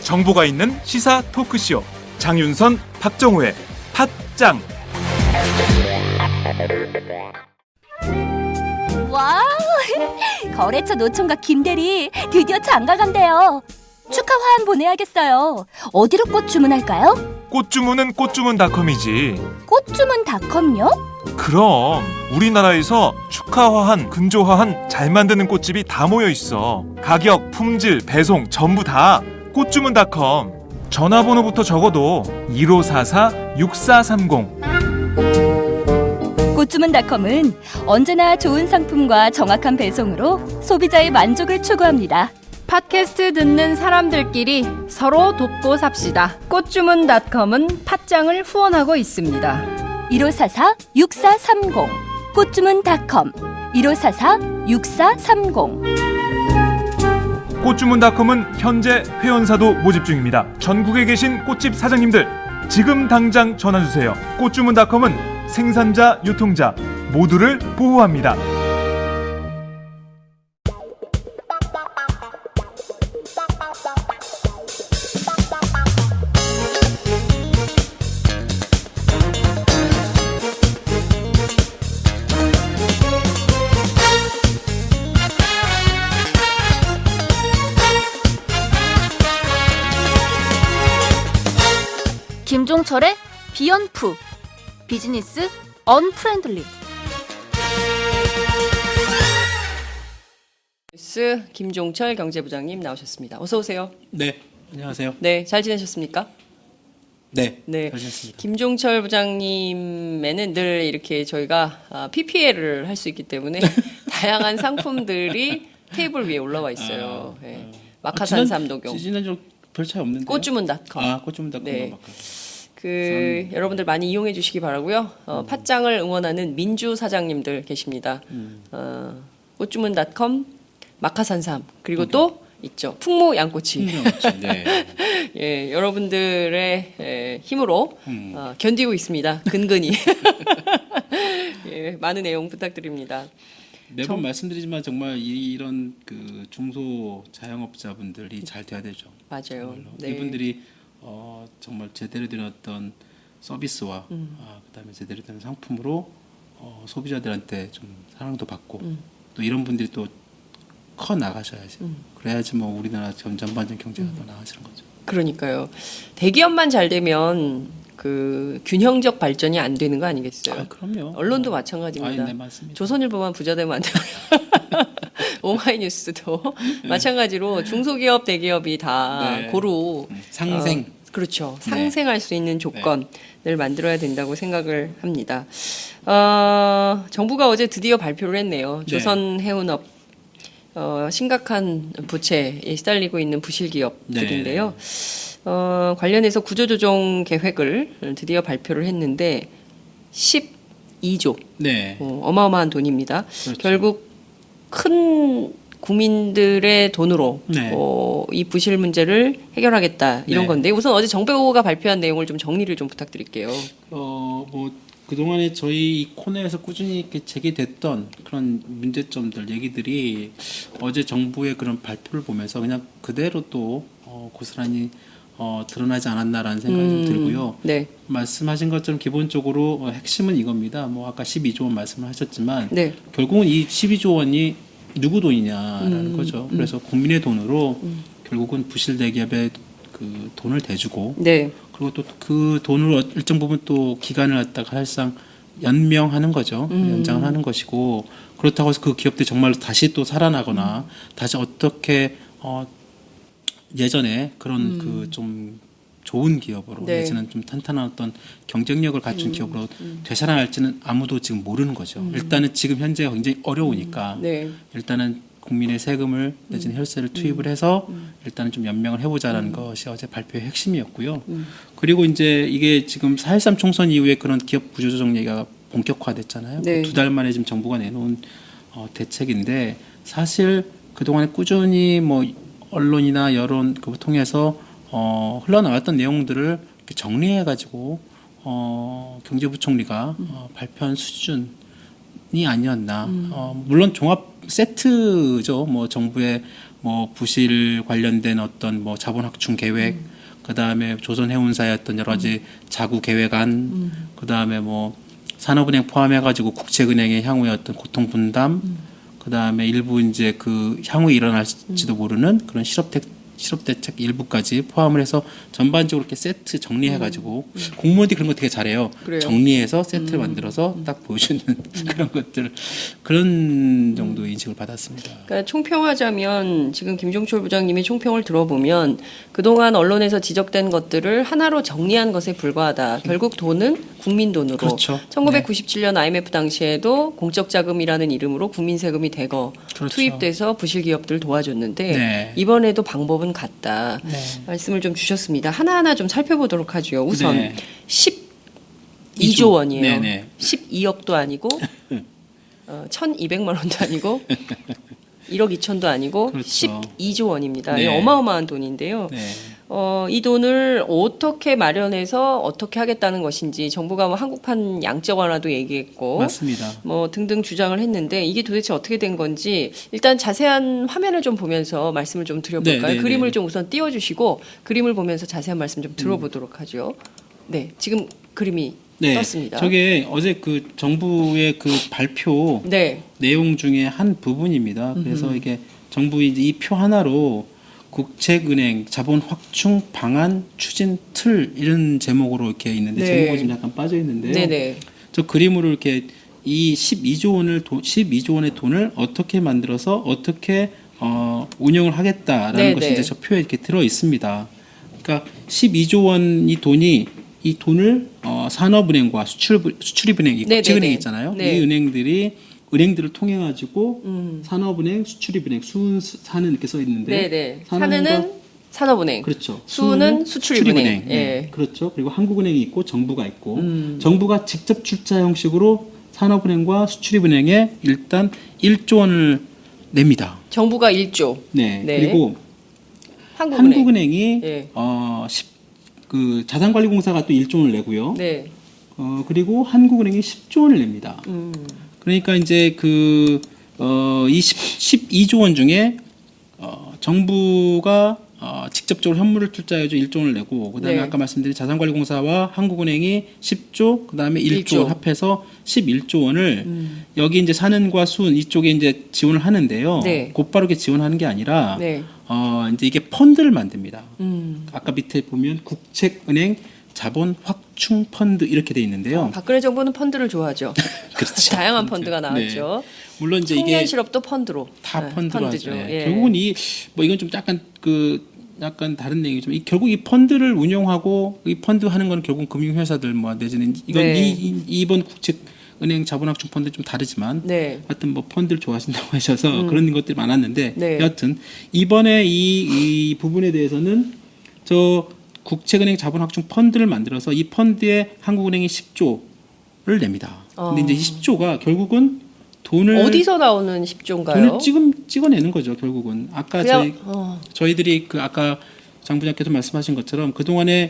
정보가 있는 시사 토크쇼 장윤선, 박정호의 팟짱. 와우! 거래처 노총각 김대리 드디어 장가 간대요. 축하 화한 보내야겠어요. 어디로 꽃 주문할까요? 꽃 주문은 꽃주문닷컴이지. 꽃주문닷컴요? 그럼 우리나라에서 축하화한, 근조화한 잘 만드는 꽃집이 다 모여 있어. 가격, 품질, 배송 전부 다 꽃주문닷컴. 전화번호부터 적어도 1544-6430. 꽃주문닷컴은 언제나 좋은 상품과 정확한 배송으로 소비자의 만족을 추구합니다. 팟캐스트 듣는 사람들끼리 서로 돕고 삽시다. 꽃주문닷컴은 팟짱을 후원하고 있습니다. 1544-6430 꽃주문닷컴 1544-6430. 꽃주문닷컴은 현재 회원사도 모집 중입니다. 전국에 계신 꽃집 사장님들 지금 당장 전화주세요. 꽃주문닷컴은 생산자, 유통자 모두를 보호합니다. 김종철의 비언프 비즈니스 언프렌들리. 뉴스 김종철 경제부장님 나오셨습니다. 어서 오세요. 네, 안녕하세요. 네, 잘 지내셨습니까? 네, 네, 잘 지냈습니다. 김종철 부장님에는 늘 이렇게 저희가 PPL을 할 수 있기 때문에 다양한 상품들이 테이블 위에 올라와 있어요. 네. 마카산삼 녹용, 지난주 별 차이 없는데. 꽃주문닷컴. 꽃주문닷컴. 네. 여러분들 많이 이용해 주시기 바라고요. 팟짱을 응원하는 민주 사장님들 계십니다. 꽃주문닷컴, 마카산삼, 그리고 또 있죠. 풍무 양꼬치. 네. 예, 여러분들의 힘으로 견디고 있습니다. 근근히. 예, 많은 내용 부탁드립니다. 매번 말씀드리지만 정말 이런 그 중소 자영업자분들이 잘 돼야 되죠. 맞아요. 네. 이분들이 정말 제대로 된 어떤 서비스와 그다음에 제대로 된 상품으로 소비자들한테 좀 사랑도 받고 또 이런 분들이 또 커 나가셔야지. 그래야지 뭐 우리나라 전반적인 경제가 더 나아지는 거죠. 그러니까요. 대기업만 잘 되면 그 균형적 발전이 안 되는 거 아니겠어요? 아, 그럼요. 언론도 마찬가지입니다. 네, 맞습니다. 조선일보만 부자 되면 안 돼요. 오마이뉴스도 마찬가지로 중소기업, 대기업이 다 네. 고루 상생. 그렇죠. 네. 상생할 수 있는 조건을 만들어야 된다고 생각을 합니다. 정부가 어제 드디어 발표를 했네요. 네. 조선해운업 심각한 부채에 시달리고 있는 부실기업들인데요. 관련해서 구조조정 계획을 드디어 발표를 했는데 12조. 네. 어마어마한 돈입니다. 그렇죠. 결국 큰 국민들의 돈으로 네. 이 부실 문제를 해결하겠다 이런 네. 건데 우선 어제 정부가 발표한 내용을 좀 정리를 좀 부탁드릴게요. 뭐 그동안에 저희 이 코너에서 꾸준히 이렇게 제기됐던 그런 문제점들 얘기들이 어제 정부의 그런 발표를 보면서 그냥 그대로 또 고스란히 드러나지 않았나라는 생각이 좀 들고요. 네. 말씀하신 것처럼 기본적으로 핵심은 이겁니다. 뭐 아까 12조 원 말씀을 하셨지만 네. 결국은 이 12조 원이 누구 돈이냐라는 거죠. 그래서 국민의 돈으로 결국은 부실 대기업에 그 돈을 대주고 네. 그리고 또 그 돈을 일정 부분 또 기간을 갖다가 사실상 연명하는 거죠. 연장을 하는 것이고 그렇다고 해서 그 기업들이 정말 다시 또 살아나거나 다시 어떻게 예전에 그런 그 좀 좋은 기업으로 네. 내지는 좀 탄탄한 어떤 경쟁력을 갖춘 기업으로 되살아날지는 아무도 지금 모르는 거죠. 일단은 지금 현재가 굉장히 어려우니까 네. 일단은 국민의 세금을 내지는 혈세를 투입을 해서 일단은 좀 연명을 해보자라는 것이 어제 발표의 핵심이었고요. 그리고 이제 이게 지금 4.13 총선 이후에 그런 기업 구조조정 얘기가 본격화됐잖아요. 네. 두 달 만에 지금 정부가 내놓은 대책인데 사실 그동안에 꾸준히 뭐 언론이나 여론 그걸 통해서 흘러나왔던 내용들을 이렇게 정리해가지고 경제부총리가 발표한 수준이 아니었나. 물론 종합 세트죠. 뭐 정부의 뭐 부실 관련된 어떤 뭐 자본 확충 계획, 그다음에 조선해운사의 어떤 여러 가지 자구 계획안, 그다음에 뭐 산업은행 포함해가지고 국책은행의 향후의 어떤 고통 분담, 그다음에 일부 이제 그 향후에 일어날지도 모르는 그런 실업대책 일부까지 포함을 해서 전반적으로 이렇게 세트 정리해가지고 공무원들이 그런 거 되게 잘해요. 그래요? 정리해서 세트를 만들어서 딱 보여주는 그런 것들, 그런 정도 인식을 받았습니다. 그러니까 총평하자면 지금 김종철 부장님이 총평을 들어보면 그동안 언론에서 지적된 것들을 하나로 정리한 것에 불과하다. 결국 돈은 국민 돈으로. 그렇죠. 1997년 IMF 당시에도 공적 자금이라는 이름으로 국민 세금이 대거 그렇죠. 투입돼서 부실 기업들 도와줬는데 네. 이번에도 방법은 같다. 네. 말씀을 좀 주셨습니다. 하나하나 좀 살펴보도록 하죠. 우선 네. 12조 원이에요. 네네. 12억도 아니고 1,200만 원도 아니고 1억 2천도 아니고 그렇죠. 12조 원입니다. 네. 이 어마어마한 돈인데요. 네. 이 돈을 어떻게 마련해서 어떻게 하겠다는 것인지 정부가 뭐 한국판 양적 완화도 얘기했고 맞습니다. 뭐 등등 주장을 했는데 이게 도대체 어떻게 된 건지 일단 자세한 화면을 좀 보면서 말씀을 좀 드려볼까요? 네, 네, 그림을 네. 좀 우선 띄워주시고 그림을 보면서 자세한 말씀 좀 들어보도록 하죠. 네, 지금 그림이 네. 떴습니다. 저게 어제 그 정부의 그 발표 네, 내용 중에 한 부분입니다. 그래서 이게 정부 이 표 하나로 국책은행 자본 확충 방안 추진 틀 이런 제목으로 이렇게 있는데 네. 제목이 좀 약간 빠져 있는데요. 네네. 저 그림으로 이렇게 이 12조 원의 돈을 어떻게 만들어서 어떻게 운영을 하겠다라는 네, 것이 네. 이제 저 표에 이렇게 들어 있습니다. 그러니까 12조 원 이 돈을 산업은행과 수출입은행, 이 네, 국책은행 네, 네. 있잖아요. 네. 이 은행들을 통해 가지고 산업은행, 수출입은행, 수은사는 이렇게 써 있는데 네네. 산업은행과- 산은은 산업은행, 그렇죠. 수는 수출입은행. 네. 예. 그렇죠. 그리고 한국은행이 있고 정부가 있고 정부가 직접 출자 형식으로 산업은행과 수출입은행에 일단 1조 원을 냅니다. 정부가 1조, 네. 네. 그리고 한국은행. 한국은행이 예. 그 자산관리공사가 또 1조 원을 내고요. 네. 그리고 한국은행이 10조 원을 냅니다. 그러니까 이제 이 12조 원 중에 정부가 직접적으로 현물을 투자해서 1조 원을 내고 그다음에 네. 아까 말씀드린 자산관리공사와 한국은행이 10조 그다음에 1조 원 합해서 11조 원을 여기 이제 산은과 수은 이쪽에 이제 지원을 하는데요. 네. 곧바로 지원하는 게 아니라 네. 이제 이게 펀드를 만듭니다. 음. 아까 밑에 보면 국책은행 자본 확충 펀드 이렇게 돼 있는데요. 박근혜 정부는 펀드를 좋아하죠. 그렇죠. 다양한 펀드가 나왔죠. 물론 이제 청년 이게 실업도 펀드로. 다 네, 펀드로 펀드죠. 하죠. 예. 결국은 이건 좀 약간 다른 내용이지만 결국 이 펀드를 운용하고 이 펀드 하는 거는 결국 금융회사들 뭐 내지는 이건 네. 이번 국책은행 자본확충 펀드 좀 다르지만 네. 하여튼 뭐 펀드를 좋아하신다고 하셔서 그런 것들이 많았는데 네. 여하튼 이번에 이 부분에 대해서는 저 국책은행 자본확충 펀드를 만들어서 이 펀드에 한국은행이 10조를 냅니다. 근데 이제 이 10조가 결국은 돈을 어디서 나오는 10조인가요? 돈을 찍어내는 거죠. 결국은 아까 그냥, 저희들이 그 아까 장 부장께서 말씀하신 것처럼 그 동안에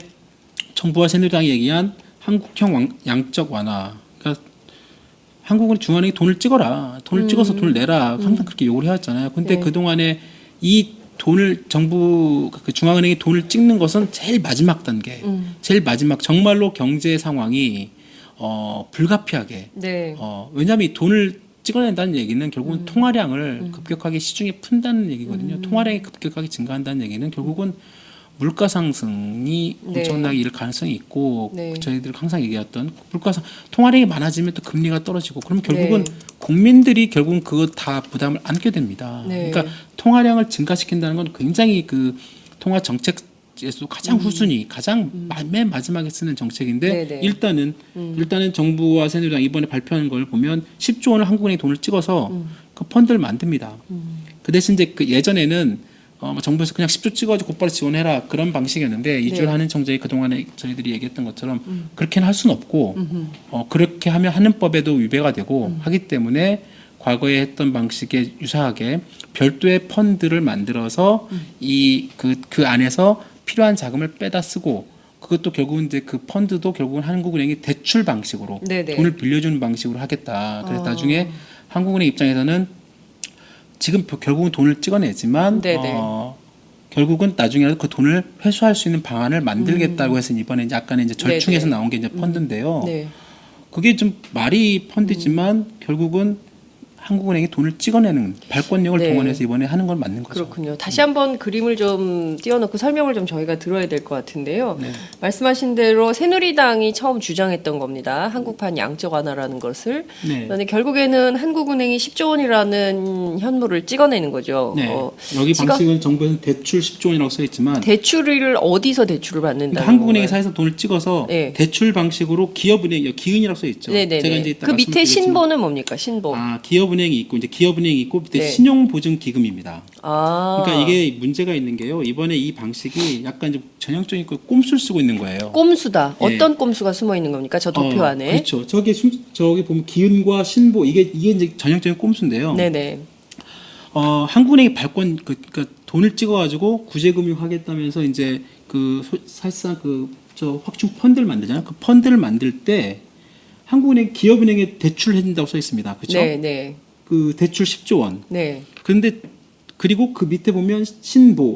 정부와 새누리당이 얘기한 한국형 양적 완화. 그러니까 한국은 중앙은행이 돈을 찍어라, 돈을 찍어서 돈을 내라 항상 그렇게 요구를 해왔잖아요. 근데 네. 그 동안에 이 돈을 정부 그 중앙은행이 돈을 찍는 것은 제일 마지막 단계, 제일 마지막 정말로 경제 상황이 불가피하게 네. 왜냐하면 이 돈을 찍어낸다는 얘기는 결국은 통화량을 급격하게 시중에 푼다는 얘기거든요. 통화량이 급격하게 증가한다는 얘기는 결국은 물가 상승이 네. 엄청나게 이를 가능성이 있고 네. 저희들 항상 얘기했던 통화량이 많아지면 또 금리가 떨어지고 그러면 결국은 네. 국민들이 결국은 그거 다 부담을 안게 됩니다. 네. 그러니까 통화량을 증가시킨다는 건 굉장히 그 통화 정책에서 가장 후순위, 가장 맨 마지막에 쓰는 정책인데 네, 네. 일단은 정부와 새누리당 이번에 발표하는 걸 보면 10조 원을 한국은행이 돈을 찍어서 그 펀드를 만듭니다. 그 대신 이제 그 예전에는 정부에서 그냥 10조 찍어가지고 곧바로 지원해라 그런 방식이었는데 이주열 한은총재가 그동안에 저희들이 얘기했던 것처럼 그렇게는 할 수는 없고 그렇게 하면 하는 법에도 위배가 되고 하기 때문에 과거에 했던 방식에 유사하게 별도의 펀드를 만들어서 그 안에서 필요한 자금을 빼다 쓰고 그것도 결국은 이제 그 펀드도 결국은 한국은행이 대출 방식으로 네네. 돈을 빌려주는 방식으로 하겠다. 그래서 나중에 한국은행 입장에서는 지금 결국은 돈을 찍어내지만 네네. 결국은 나중에라도 그 돈을 회수할 수 있는 방안을 만들겠다고 해서 이번에 이제 약간의 이제 절충해서 네네. 나온 게 이제 펀드인데요. 네. 그게 좀 말이 펀드지만 결국은 한국은행이 돈을 찍어내는 발권력을 네. 동원해서 이번에 하는 건 맞는 거죠. 그렇군요. 다시 한번 그림을 좀 띄워놓고 설명을 좀 저희가 들어야 될 것 같은데요. 네. 말씀하신 대로 새누리당이 처음 주장했던 겁니다. 한국판 양적 완화라는 것을. 네. 그런데 결국에는 한국은행이 10조 원이라는 현물을 찍어내는 거죠. 네. 여기 찍어- 방식은 정부에서는 대출 10조 원이라고 써 있지만 대출을 어디서 대출을 받는다는 그러니까 한국은행이 건가요? 사에서 돈을 찍어서 네. 대출 방식으로 기업은행, 기은이라고 써 있죠. 네네네. 제가 이제 이따 그 밑에 말씀드리겠지만 신보는 뭡니까? 신보. 기업은행이 있고 이제 기업은행이 있고 밑에 네. 신용보증기금입니다. 아. 그러니까 이게 문제가 있는 게요. 이번에 이 방식이 약간 좀 전형적인 그 꼼수를 쓰고 있는 거예요. 꼼수다. 예. 어떤 꼼수가 숨어 있는 겁니까? 저 도표 안에. 그렇죠. 저기 보면 기은과 신보 이게 이제 전형적인 꼼수인데요. 네네. 한국은행이 발권 그러니까 돈을 찍어가지고 구제금융 하겠다면서 이제 사실상 저 확충 펀드를 만들잖아요. 그 펀드를 만들 때 한국은행 기업은행에 대출을 해준다고 써 있습니다. 그렇죠? 네네. 그 대출 10조 원. 네. 그런데 그리고 그 밑에 보면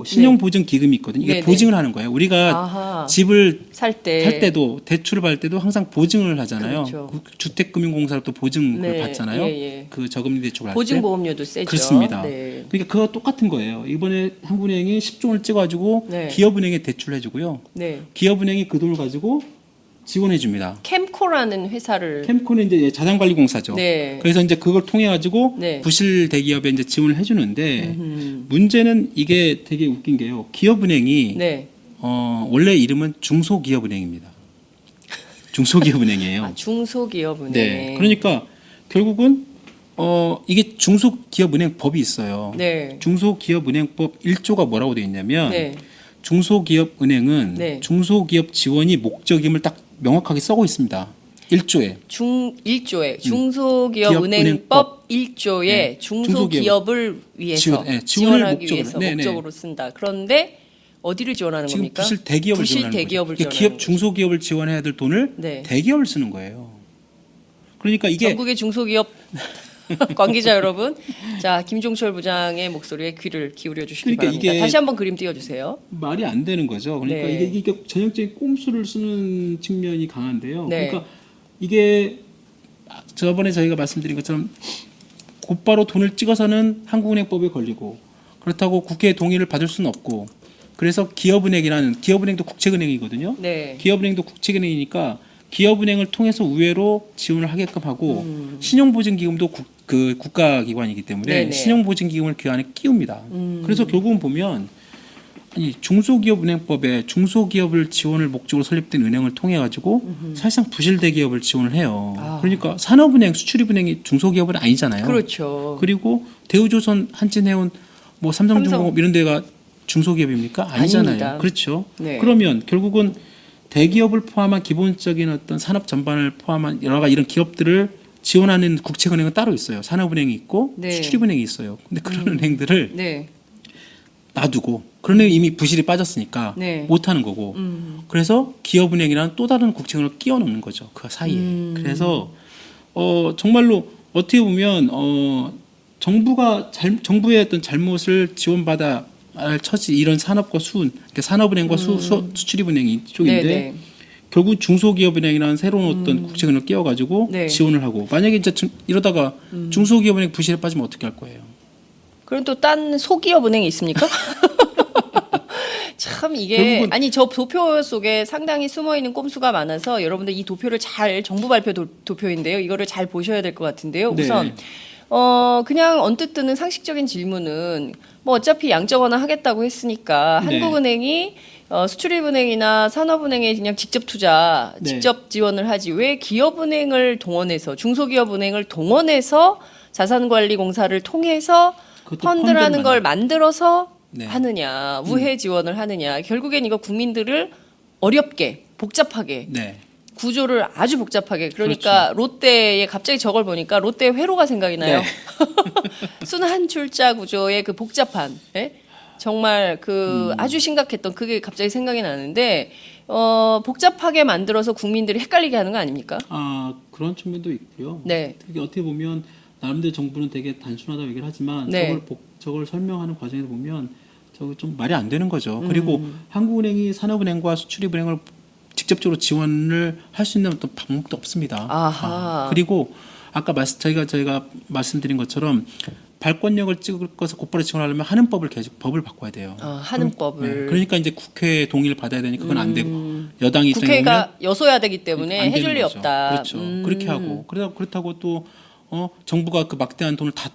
신용보증기금이 있거든요. 이게 네네. 보증을 하는 거예요. 우리가 아하. 집을 살 때. 살 때도 대출을 받을 때도 항상 보증을 하잖아요. 그렇죠. 주택금융공사로 또 보증을 네. 받잖아요. 예, 예. 그 저금리 대출을 할 때. 보증보험료도 세죠. 그렇습니다. 네. 그러니까 그거 똑같은 거예요. 이번에 한국은행이 10조 원을 찍어가지고 네. 기업은행에 대출을 해주고요. 네. 기업은행이 그 돈을 가지고 지원해줍니다. 캠코라는 회사를. 캠코는 이제 자산관리공사죠. 네. 그래서 이제 그걸 통해 가지고 네. 부실 대기업에 이제 지원을 해주는데 음흠. 문제는 이게 되게 웃긴 게요. 기업은행이 네. 원래 이름은 중소기업은행입니다. 중소기업은행이에요. 중소기업은행. 네. 그러니까 결국은 이게 중소기업은행법이 있어요. 네. 중소기업은행법 1조가 뭐라고 되어 있냐면 네. 중소기업은행은 네. 중소기업 지원이 목적임을 딱 명확하게 써고 있습니다. 1조에. 1조에 중소기업은행법 1조에 네. 중소기업을 위해서 지원, 네, 지원을 지원하기 목적으로. 위해서 네, 네. 목적으로 쓴다. 그런데 어디를 지원하는 지금 겁니까? 부실 대기업을 부실 지원하는 대기업을 거죠. 지원하는 기업 거죠. 중소기업을 지원해야 될 돈을 네. 대기업을 쓰는 거예요. 그러니까 이게 전국의 중소기업 관계자 여러분, 자 김종철 부장의 목소리에 귀를 기울여 주시기 그러니까 바랍니다. 이게- 다시 한번 그림 띄워주세요. 말이 안 되는 거죠. 그러니까 네. 이게 전형적인 꼼수를 쓰는 측면이 강한데요. 네. 그러니까 이게 저번에 저희가 말씀드린 것처럼 곧바로 돈을 찍어서는 한국은행법에 걸리고 그렇다고 국회의 동의를 받을 수는 없고 그래서 기업은행도 국책은행이거든요. 네. 기업은행도 국책은행이니까 기업은행을 통해서 우회로 지원을 하게끔 하고 신용보증기금도 국가기관이기 때문에 네네. 신용보증기금을 그 안에 끼웁니다. 그래서 결국은 보면 중소기업은행법에 중소기업을 지원을 목적으로 설립된 은행을 통해 가지고 사실상 부실대기업을 지원을 해요. 아. 그러니까 산업은행, 수출입은행이 중소기업은 아니잖아요. 그렇죠. 그리고 대우조선, 한진해운, 뭐 삼성중공업 이런 데가 중소기업입니까? 아니잖아요. 아닙니다. 그렇죠. 네. 그러면 결국은 대기업을 포함한 기본적인 어떤 산업 전반을 포함한 여러 가지 이런 기업들을 지원하는 국책은행은 따로 있어요. 산업은행이 있고 네. 수출입은행이 있어요. 근데 그런 은행들을 네. 놔두고 그런 애 이미 부실이 빠졌으니까 네. 못하는 거고 그래서 기업은행이라는 또 다른 국책은행을 끼워 넣는 거죠. 그 사이에. 그래서 정말로 어떻게 보면 정부의 어떤 잘못을 지원받아 할 처지 이런 산업과 그러니까 산업은행과 수출입은행이 이쪽인데 네. 결국 중소기업은행이라는 새로운 어떤 국책은행을 끼워가지고 네. 지원을 하고 만약에 이제 이러다가 중소기업은행 부실에 빠지면 어떻게 할 거예요? 그럼 또 딴 소기업 은행이 있습니까? 참 이게 결국은- 아니 저 도표 속에 상당히 숨어 있는 꼼수가 많아서 여러분들 이 도표를 잘 정부 발표 도표인데요. 이거를 잘 보셔야 될 것 같은데요. 네. 우선 그냥 언뜻 드는 상식적인 질문은 뭐 어차피 양적 완화 하겠다고 했으니까 네. 한국은행이 수출입은행이나 산업은행에 그냥 직접 투자, 네. 직접 지원을 하지 왜 기업은행을 동원해서 중소기업은행을 동원해서 자산관리공사를 통해서 그것도 펀드라는 펀드를 걸 만들어서 네. 하느냐, 우회 지원을 하느냐. 결국엔 이거 국민들을 어렵게, 복잡하게, 네. 구조를 아주 복잡하게. 그러니까 롯데에 갑자기 저걸 보니까 롯데 회로가 생각이 나요. 네. 순환 출자 구조의 그 복잡한, 예? 정말 그 아주 심각했던 그게 갑자기 생각이 나는데 복잡하게 만들어서 국민들이 헷갈리게 하는 거 아닙니까? 그런 측면도 있고요. 네. 특히 어떻게 보면 나름대로 정부는 되게 단순하다고 얘기를 하지만 네. 저걸 설명하는 과정에서 보면 저거 좀 말이 안 되는 거죠. 그리고 한국은행이 산업은행과 수출입은행을 직접적으로 지원을 할 수 있는 어떤 방법도 없습니다. 아하. 그리고 아까 저희가 말씀드린 것처럼 발권력을 찍을 것을 곧바로 지원하려면 하는 법을 법을 바꿔야 돼요. 하는 법을. 네. 그러니까 이제 국회 동의를 받아야 되니까 그건 안 되고 여당이 입장에 보면 국회가 여소야 되기 때문에 안 되는 해줄 리 거죠. 없다. 그렇죠. 그렇게 하고 그렇다고 또 정부가 그 막대한 돈을 다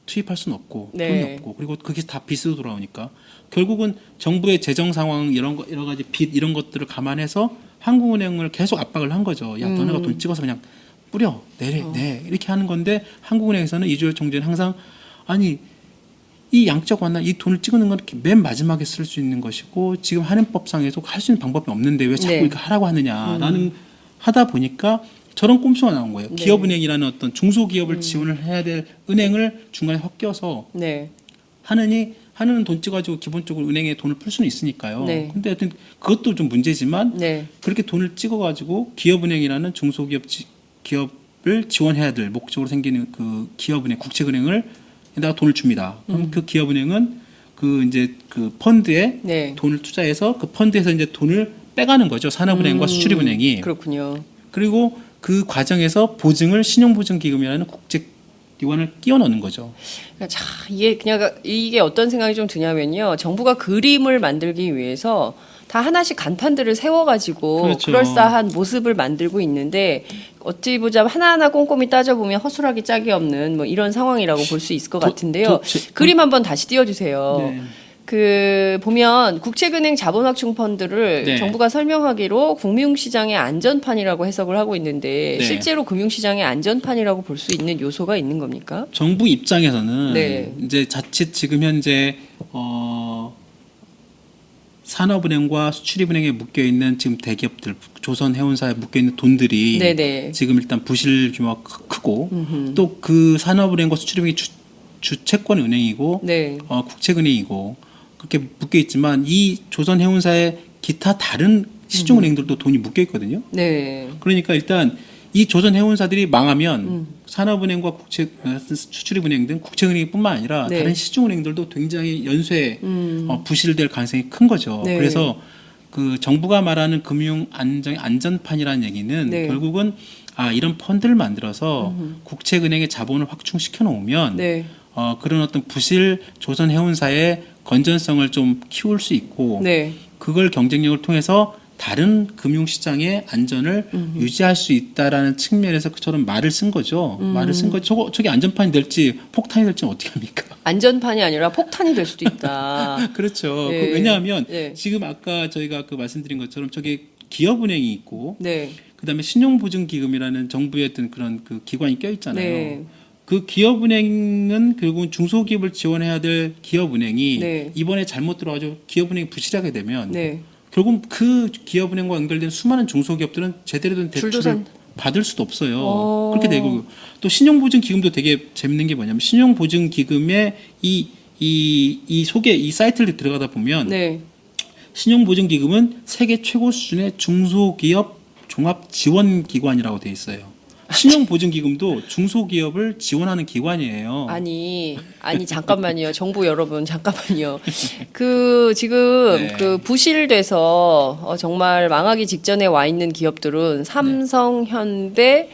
투입할 수는 없고 네. 돈이 없고 그리고 그게 다 빚으로 돌아오니까 결국은 정부의 재정 상황 여러 가지 빚 이런 것들을 감안해서 한국은행을 계속 압박을 한 거죠. 야 너네가 돈 찍어서 그냥 뿌려 내 이렇게 하는 건데 한국은행에서는 이주열 총재는 항상 아니 이 양적 완화 이 돈을 찍는 건 이렇게 맨 마지막에 쓸 수 있는 것이고 지금 하는 법상에서 할 수 있는 방법이 없는데 왜 자꾸 네. 이렇게 하라고 하느냐라는 하다 보니까 저런 꼼수가 나온 거예요. 네. 기업은행이라는 어떤 중소기업을 지원을 해야 될 은행을 중간에 섞여서 네. 하느는 돈 찍어가지고 기본적으로 은행에 돈을 풀 수는 있으니까요. 네. 근데 하여튼 그것도 좀 문제지만 네. 그렇게 돈을 찍어가지고 기업은행이라는 기업을 지원해야 될 목적으로 생기는 그 기업은행, 국책은행을 에다가 돈을 줍니다. 그럼 그 기업은행은 그 펀드에 네. 돈을 투자해서 그 펀드에서 이제 돈을 빼가는 거죠. 산업은행과 수출입은행이. 그렇군요. 그리고 그 과정에서 보증을 신용보증기금이라는 국제기관을 끼워 넣는 거죠. 자, 이게 어떤 생각이 좀 드냐면요. 정부가 그림을 만들기 위해서 다 하나씩 간판들을 세워가지고 그렇죠. 그럴싸한 모습을 만들고 있는데 어찌 보자면 하나하나 꼼꼼히 따져보면 허술하기 짝이 없는 뭐 이런 상황이라고 볼 수 있을 것 같은데요. 그림 한번 다시 띄워주세요. 네. 그 보면 국책은행 자본확충 펀드를 네. 정부가 설명하기로 금융시장의 안전판이라고 해석을 하고 있는데 네. 실제로 금융시장의 안전판이라고 볼 수 있는 요소가 있는 겁니까? 정부 입장에서는 네. 이제 자칫 지금 현재 산업은행과 수출입은행에 묶여 있는 지금 대기업들, 조선해운사에 묶여 있는 돈들이 네네. 지금 일단 부실 규모가 크고 또 그 산업은행과 수출입은행이 주채권 은행이고 네. 국책은행이고 그렇게 묶여 있지만 이 조선해운사의 기타 다른 시중은행들도 돈이 묶여 있거든요. 네. 그러니까 일단 이 조선해운사들이 망하면 산업은행과 수출입은행 등 국책은행뿐만 아니라 네. 다른 시중은행들도 굉장히 연쇄 부실될 가능성이 큰 거죠. 네. 그래서 그 정부가 말하는 금융 안전판이라는 얘기는 네. 결국은 이런 펀드를 만들어서 국책은행의 자본을 확충시켜 놓으면 네. 그런 어떤 부실 조선해운사의 건전성을 좀 키울 수 있고 네. 그걸 경쟁력을 통해서 다른 금융시장의 안전을 유지할 수 있다라는 측면에서 저런 말을 쓴 거죠. 말을 쓴 거죠. 저게 안전판이 될지 폭탄이 될지 어떻게 합니까? 안전판이 아니라 폭탄이 될 수도 있다. 그렇죠. 네. 왜냐하면 네. 지금 아까 저희가 말씀드린 것처럼 저게 기업은행이 있고 네. 그다음에 신용보증기금이라는 정부의 어떤 그런 그 기관이 껴 있잖아요. 네. 그 기업은행은 결국은 중소기업을 지원해야 될 기업은행이 네. 이번에 잘못 들어가지고 기업은행이 부실하게 되면 네. 결국 그 기업은행과 연결된 수많은 중소기업들은 제대로 된 대출을 줄도선. 받을 수도 없어요. 그렇게 되고 또 신용보증기금도 되게 재밌는 게 뭐냐면 신용보증기금의 이 속에 이 사이트를 들어가다 보면 네. 신용보증기금은 세계 최고 수준의 중소기업 종합지원기관이라고 돼 있어요. 신용보증기금도 중소기업을 지원하는 기관이에요. 아니 잠깐만요. 정부 여러분 잠깐만요. 그 지금 네. 그 부실돼서 정말 망하기 직전에 와 있는 기업들은 삼성, 현대,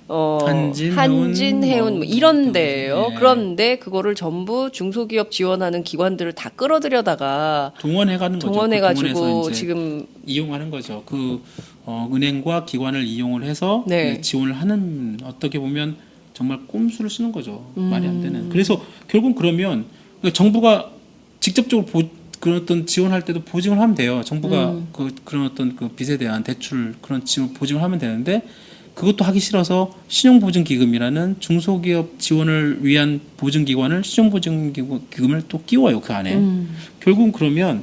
한진해운 뭐 이런 데예요. 네. 그런데 그거를 전부 중소기업 지원하는 기관들을 다 끌어들여다가 동원해가는 거죠. 동원해가지고 그 동원해서 이제 지금 이용하는 거죠. 그 은행과 기관을 이용을 해서 네. 지원을 하는 어떻게 보면 정말 꼼수를 쓰는 거죠. 말이 안 되는. 그래서 결국 그러면 정부가 직접적으로 그런 어떤 지원할 때도 보증을 하면 돼요. 정부가 그런 어떤 그 빚에 대한 대출 그런 지원 보증을 하면 되는데 그것도 하기 싫어서 신용보증기금이라는 중소기업 지원을 위한 보증기관을 신용보증기금을 또 끼워요 그 안에. 결국은 그러면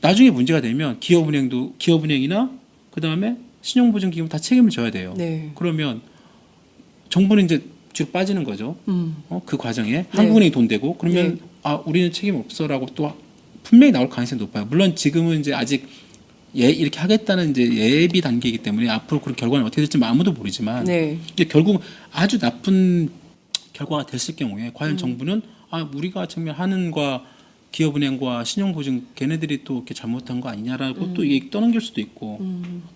나중에 문제가 되면 기업은행이나 그 다음에 신용보증기금 다 책임을 져야 돼요. 네. 그러면 정부는 이제 뒤로 빠지는 거죠. 그 과정에 네. 한국은행이 돈 대고 그러면 우리는 책임 없어라고 또 분명히 나올 가능성이 높아요. 물론 지금은 이제 아직 이렇게 하겠다는 이제 예비 단계이기 때문에 앞으로 그런 결과는 어떻게 될지 아무도 모르지만 네. 이게 결국 아주 나쁜 결과가 됐을 경우에 과연 정부는 우리가 정말 한은과 기업은행과 신용보증 걔네들이 또 이렇게 잘못한 거 아니냐라고 또 얘기 떠넘길 수도 있고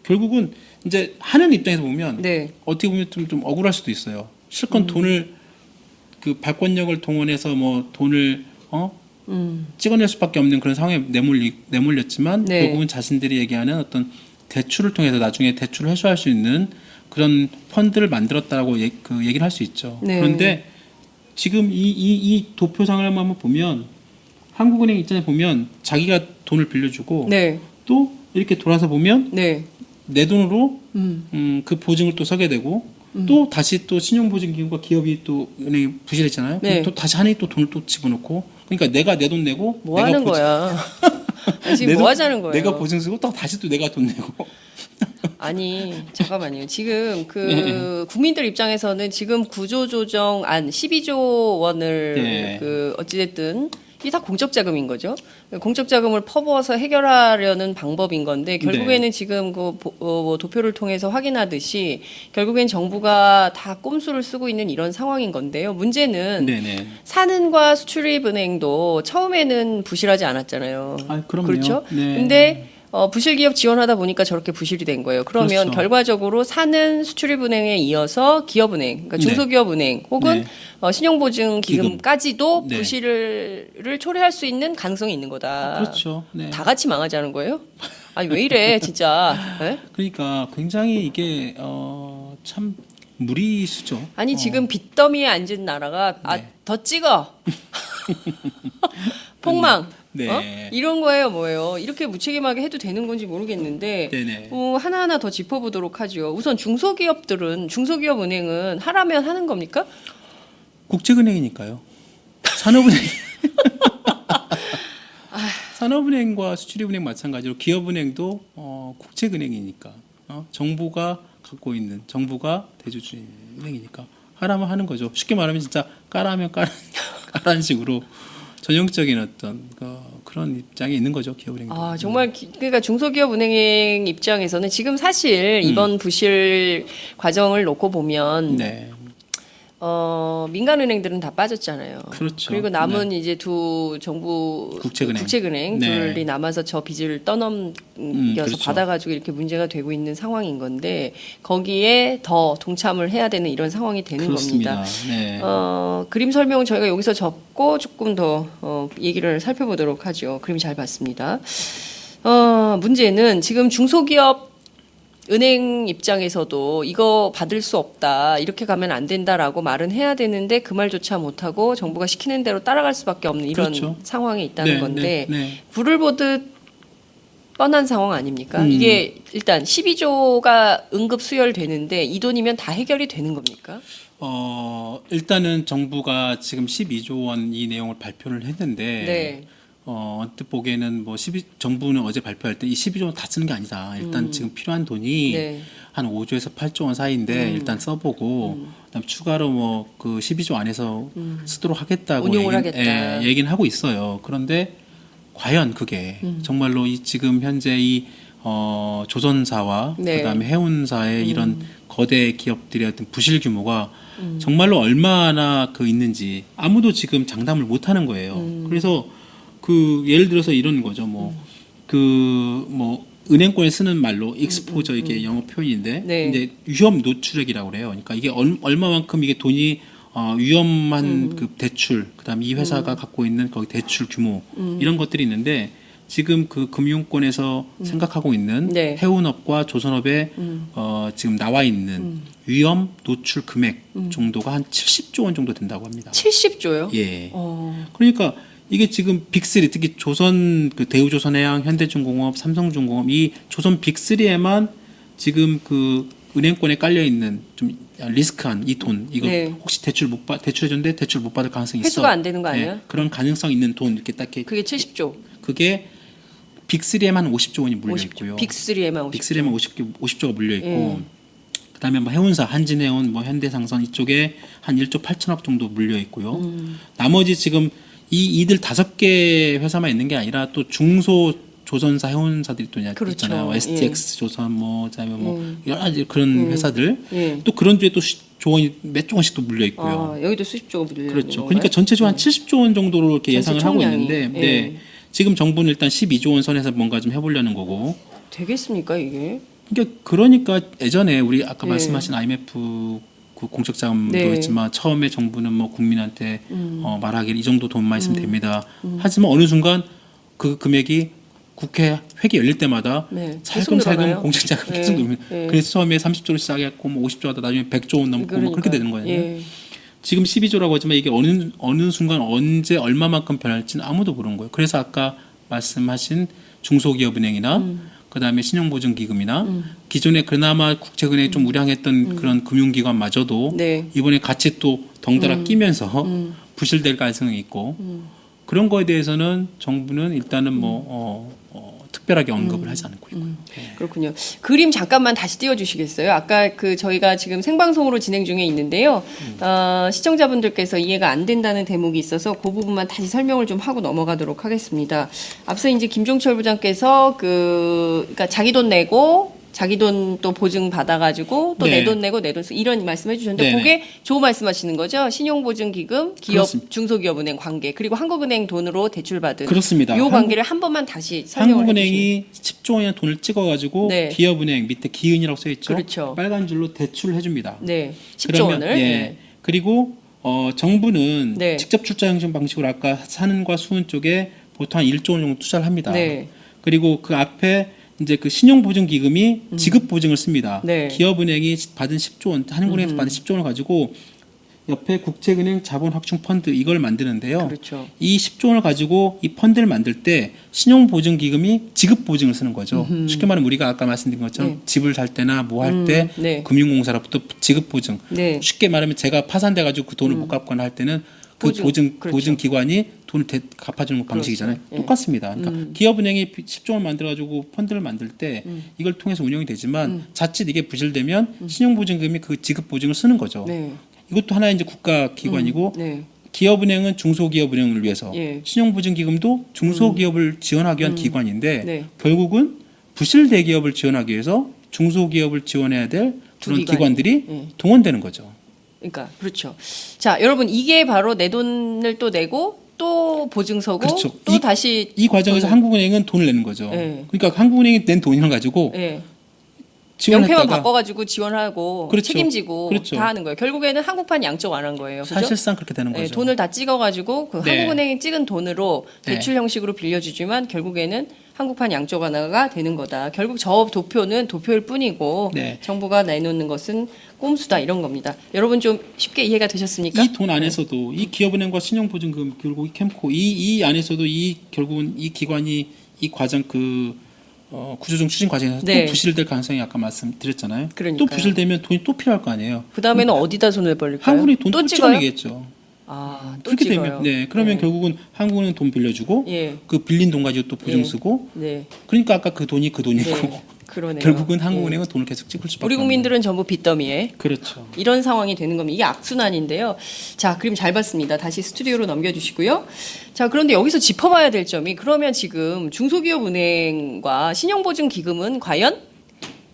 결국은 이제 하는 입장에서 보면 네. 어떻게 보면 좀 억울할 수도 있어요. 실컷 돈을 그 발권력을 동원해서 뭐 돈을 찍어낼 수밖에 없는 그런 상황에 내몰렸지만 네. 결국은 자신들이 얘기하는 어떤 대출을 통해서 나중에 대출을 해소할 수 있는 그런 펀드를 만들었다라고 그 얘기를 할 수 있죠. 네. 그런데 지금 이 도표상을 한번 보면 한국은행 입장에 보면 자기가 돈을 빌려주고 네. 또 이렇게 돌아서 보면 네. 내 돈으로 그 보증을 또 서게 되고 또 다시 또 신용보증기금과 기업이 또 은행이 부실했잖아요. 네. 그럼 또 다시 한해 또 돈을 또 집어넣고 그러니까 내가 내 돈 내고 뭐 내가 하는 거야? 아니, 지금 내 뭐 돈- 하자는 거예요? 내가 보증 쓰고 또 다시 또 내가 돈 내고 아니 잠깐만요. 지금 그 네. 국민들 입장에서는 지금 구조조정안 12조 원을 네. 그 어찌됐든 이게 다 공적 자금인 거죠. 공적 자금을 퍼부어서 해결하려는 방법인 건데 결국에는 네. 지금 뭐 도표를 통해서 확인하듯이 결국엔 정부가 다 꼼수를 쓰고 있는 이런 상황인 건데요. 문제는 네네. 산은과 수출입은행도 처음에는 부실하지 않았잖아요. 그럼요. 그렇죠? 네. 근데 부실 기업 지원하다 보니까 저렇게 부실이 된 거예요. 그러면 그렇죠. 결과적으로 사는 수출입은행에 이어서 기업은행, 그러니까 네. 중소기업은행 혹은 네. 신용보증기금까지도 네. 부실을 초래할 수 있는 가능성이 있는 거다. 그렇죠. 네. 다 같이 망하자는 거예요? 아니 왜 이래 진짜? 에? 그러니까 굉장히 이게 참 무리수죠. 아니 지금 빚더미에 앉은 나라가 네. 더 찍어. 폭망. 네. 이런 거예요, 뭐예요? 이렇게 무책임하게 해도 되는 건지 모르겠는데 네네. 하나하나 더 짚어보도록 하죠. 우선 중소기업은행은 하라면 하는 겁니까? 국책은행이니까요. 산업은행. 산업은행과 수출입은행 마찬가지로 기업은행도 국책은행이니까 정부가 갖고 있는 정부가 대주주인 은행이니까 하라면 하는 거죠. 쉽게 말하면 진짜 까라면 까라는 식으로 전형적인 어떤 그런 입장에 있는 거죠. 기업은행도. 정말 그러니까 중소기업은행 입장에서는 지금 사실 이번 부실 과정을 놓고 보면 네. 민간은행들은 다 빠졌잖아요. 그렇죠. 그리고 남은 이제 두 정부 국책은행. 네. 둘이 남아서 저 빚을 떠넘겨서 그렇죠. 받아가지고 이렇게 문제가 되고 있는 상황인 건데 거기에 더 동참을 해야 되는 이런 상황이 되는 그렇습니다. 겁니다. 네. 그림 설명은 저희가 여기서 접고 조금 더 얘기를 살펴보도록 하죠. 그림 잘 봤습니다. 문제는 지금 중소기업 은행 입장에서도 이거 받을 수 없다, 이렇게 가면 안 된다라고 말은 해야 되는데 그 말조차 못하고 정부가 시키는 대로 따라갈 수밖에 없는 이런 그렇죠. 상황에 있다는 네, 건데 네. 불을 보듯 뻔한 상황 아닙니까? 이게 일단 12조가 응급 수혈되는데 이 돈이면 다 해결이 되는 겁니까? 일단은 정부가 지금 12조 원 이 내용을 발표를 했는데 네. 언뜻 보기에는 정부는 어제 발표할 때 이 12조 원 다 쓰는 게 아니다. 일단 지금 필요한 돈이 네. 한 5조에서 8조 원 사이인데 일단 써보고 그다음 추가로 뭐 그 12조 안에서 쓰도록 하겠다고 운용을 하겠다. 얘기는 하고 있어요. 그런데 과연 그게 정말로 지금 현재 이 조선사와 네. 그다음에 해운사의 이런 거대 기업들의 어떤 부실 규모가 정말로 얼마나 있는지 아무도 지금 장담을 못 하는 거예요. 그래서 예를 들어서 이런 거죠. 은행권에 쓰는 말로 익스포저 이게 영어 표현인데 네. 근데 위험 노출액이라고 그래요. 그러니까 이게 얼마만큼 이게 돈이 위험한 그 대출, 그다음 이 회사가 갖고 있는 거기 대출 규모 이런 것들이 있는데 지금 그 금융권에서 생각하고 있는 네. 해운업과 조선업에 지금 나와 있는 위험 노출 금액 정도가 한 70조 원 정도 된다고 합니다. 70조요? 예. 그러니까 이게 지금 빅3 특히 조선 대우조선해양, 현대중공업, 삼성중공업 이 조선 빅3에만 지금 은행권에 깔려 있는 좀 리스크한 이 돈 이거 네. 혹시 대출해줬는데 대출 못 받을 가능성이 있어. 회수가 안 되는 거 아니야? 그런 가능성 있는 돈 이렇게 딱 그게 70조. 그게 빅3에만 50조 원이 물려 50조. 있고요. 빅3에만 50조. 빅3에만 50조가 물려 있고 그다음에 해운사, 한진해운, 현대상선 이쪽에 한 1조 8천억 정도 물려 있고요. 나머지 지금 이들 5개 회사만 있는 게 아니라 또 조선사 해운사들이 또 그렇죠. 있잖아요. STX 조선 뭐 그다음에 뭐 여러 가지 그런 음. 회사들 예. 또 그런 주에 또 조원이 몇 조 원씩 또 물려 있고요. 아, 여기도 수십 조가 물려 그렇죠. 있는 그러니까 건가요? 전체적으로 한 70조 원 정도로 이렇게 전체 예상을 하고 총량이. 있는데 예. 네. 지금 정부는 일단 12조 원 선에서 뭔가 좀 해보려는 거고. 되겠습니까 이게? 그러니까 예전에 우리 아까 예. 말씀하신 IMF 그 공적 자금도 네. 있지만 처음에 정부는 뭐 국민한테 말하기를 이 정도 돈만 있으면 됩니다. 하지만 어느 순간 그 금액이 국회 회기 열릴 때마다 네. 계속 살금살금 늘어나요? 공적 자금 예. 계속 늘면 예. 그래서 처음에 30조로 시작했고 뭐 50조 하다 나중에 100조 원 넘고 뭐 그렇게 되는 거예요. 예. 지금 12조라고 하지만 이게 어느 순간 언제 얼마만큼 변할지는 아무도 모르는 거예요. 그래서 아까 말씀하신 중소기업은행이나 그다음에 신용보증기금이나 기존에 그나마 국채은행이 좀 우량했던 그런 금융기관마저도 네. 이번에 같이 또 덩달아 끼면서 부실될 가능성이 있고 그런 거에 대해서는 정부는 일단은 특별하게 언급을 하지 않고 있고요. 그렇군요. 그림 잠깐만 다시 띄워주시겠어요? 아까 그 저희가 지금 생방송으로 진행 중에 있는데요. 시청자분들께서 이해가 안 된다는 대목이 있어서 그 부분만 다시 설명을 좀 하고 넘어가도록 하겠습니다. 앞서 이제 김종철 부장께서 그러니까 자기 돈 내고 자기 돈 또 보증 받아가지고 또 내 네. 돈 내고 내 돈 쓰 이런 말씀해 주셨는데 네네. 그게 조 말씀하시는 거죠? 신용보증기금, 기업, 그렇습니다. 중소기업은행 관계 그리고 한국은행 돈으로 대출받은 그렇습니다. 요 관계를 한 번만 다시 설명을 해주시면. 한국은행이 10조 원의 돈을 찍어가지고 네. 기업은행 밑에 기은이라고 써 있죠. 그렇죠. 빨간 줄로 대출을 해줍니다. 네, 10조 그러면, 원을. 예. 네. 그리고 정부는 네. 직접 출자 형식 방식으로 아까 산과 수은 쪽에 보통 한 1조 원 정도 투자를 합니다. 네. 그리고 그 앞에 이제 그 신용보증기금이 지급보증을 씁니다. 네. 기업은행이 받은 10조 원, 한국은행에서 받은 10조 원을 가지고 옆에 국책은행 자본확충펀드 이걸 만드는데요. 그렇죠. 이 10조 원을 가지고 이 펀드를 만들 때 신용보증기금이 지급보증을 쓰는 거죠. 쉽게 말하면 우리가 아까 말씀드린 것처럼 네. 집을 살 때나 뭐 할 때 네. 금융공사로부터 지급보증. 네. 쉽게 말하면 제가 파산돼 가지고 그 돈을 못 갚거나 할 때는 그 보증, 그렇죠. 보증기관이 돈을 갚아주는 방식이잖아요. 그렇죠. 예. 똑같습니다. 그러니까 기업은행이 10조 원을 만들어가지고 펀드를 만들 때 이걸 통해서 운영이 되지만 자칫 이게 부실되면 신용보증금이 그 지급보증을 쓰는 거죠. 네. 이것도 하나의 이제 국가기관이고 네. 기업은행은 중소기업은행을 위해서 예. 신용보증기금도 중소기업을 지원하기 위한 기관인데 네. 결국은 부실 대기업을 지원하기 위해서 중소기업을 지원해야 될 두 그런 기관이. 기관들이 예. 동원되는 거죠. 그러니까 그렇죠. 자, 여러분 이게 바로 내 돈을 또 내고 또 보증서고 그렇죠. 또 다시 이 과정에서 한국은행은 돈을 내는 거죠. 예. 그러니까 한국은행이 낸 돈을 가지고 예. 지원했다가 명패만 바꿔가지고 지원하고 그렇죠. 책임지고 그렇죠. 다 하는 거예요. 결국에는 한국판 양쪽 안 한 거예요. 그죠? 사실상 그렇게 되는 네, 거죠. 돈을 다 찍어가지고 그 네. 한국은행이 찍은 돈으로 네. 대출 형식으로 빌려주지만 결국에는 한국판 양쪽 하나가 되는 거다. 결국 저 도표는 도표일 뿐이고 네. 정부가 내놓는 것은 꼼수다 이런 겁니다. 여러분 좀 쉽게 이해가 되셨습니까? 이 돈 안에서도 이 기업은행과 신용보증금 그리고 이 캠코 이 안에서도 이 결국은 이 기관이 이 과정 구조조정 추진 과정에서 네. 또 부실될 가능성이 아까 말씀드렸잖아요. 그러니까요. 또 부실되면 돈이 또 필요할 거 아니에요. 그 다음에는 어디다 손을 벌릴까요? 한국은행이 돈 또 또 찍어요? 찍어내겠죠. 아, 또 그렇게 찍어요. 되면 그러면 결국은 한국은행 돈 빌려주고 예. 그 빌린 돈 가지고 또 보증 예. 쓰고 네. 그러니까 아까 그 돈이 그 돈이고 네. 그러네요. 결국은 예. 한국은행은 돈을 계속 찍을 수밖에 우리 없는 국민들은 전부 빚더미에 그렇죠. 이런 상황이 되는 겁니다. 이게 악순환인데요. 자, 그림 잘 봤습니다. 다시 스튜디오로 넘겨주시고요. 자, 그런데 여기서 짚어봐야 될 점이 그러면 지금 중소기업은행과 신용보증기금은 과연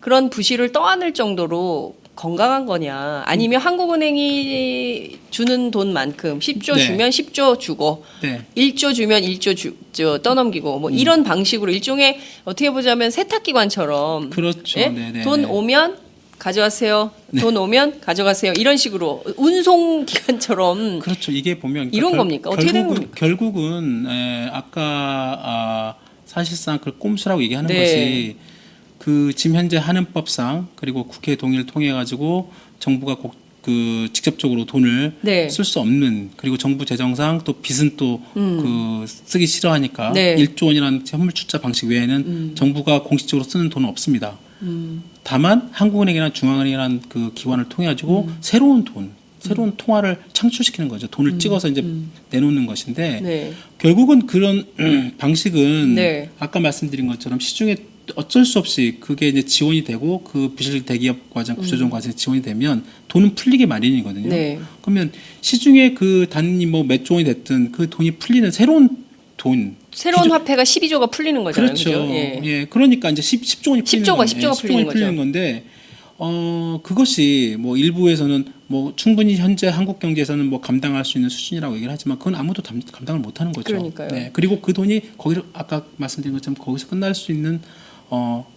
그런 부실을 떠안을 정도로 건강한 거냐 아니면 한국은행이 주는 돈만큼 10조 네. 주면 10조 주고 네. 1조 주면 1조 떠넘기고 뭐 이런 방식으로 일종의 어떻게 보자면 세탁기관처럼 그렇죠. 예? 네네. 돈 오면 가져가세요. 돈 오면 가져가세요. 이런 식으로 운송기관처럼 그렇죠. 이게 보면 이런 겁니까? 어떻게 되는 겁니까? 결국은 아까 사실상 그 꼼수라고 얘기하는 네. 것이 그 지금 현재 하는 법상 그리고 국회 동의를 통해 가지고 정부가 그 직접적으로 돈을 네. 쓸 수 없는 그리고 정부 재정상 또 빚은 또 그 쓰기 싫어하니까 네. 1조 원이라는 현물 출자 방식 외에는 정부가 공식적으로 쓰는 돈은 없습니다. 다만 한국은행이나 중앙은행이라는 그 기관을 통해 가지고 새로운 통화를 창출시키는 거죠. 돈을 찍어서 이제 내놓는 것인데 네. 결국은 그런 방식은 네. 아까 말씀드린 것처럼 시중에 어쩔 수 없이 그게 이제 지원이 되고 그 부실 대기업 과정 구조조정 과정에 지원이 되면 돈은 풀리기 마련이거든요. 네. 그러면 시중에 그 단위 뭐 몇 조 원이 됐든 그 돈이 풀리는 새로운 돈 새로운 화폐가 12조가 풀리는 거잖아요. 그렇죠. 그죠? 예. 예, 그러니까 이제 10조 원이 풀리는 10조가 풀리는 거죠. 건데 그것이 뭐 일부에서는 뭐 충분히 현재 한국 경제에서는 뭐 감당할 수 있는 수준이라고 얘기를 하지만 그건 아무도 감당을 못 하는 거죠. 그러니까요. 네. 그리고 그 돈이 거기서 아까 말씀드린 것처럼 거기서 끝날 수 있는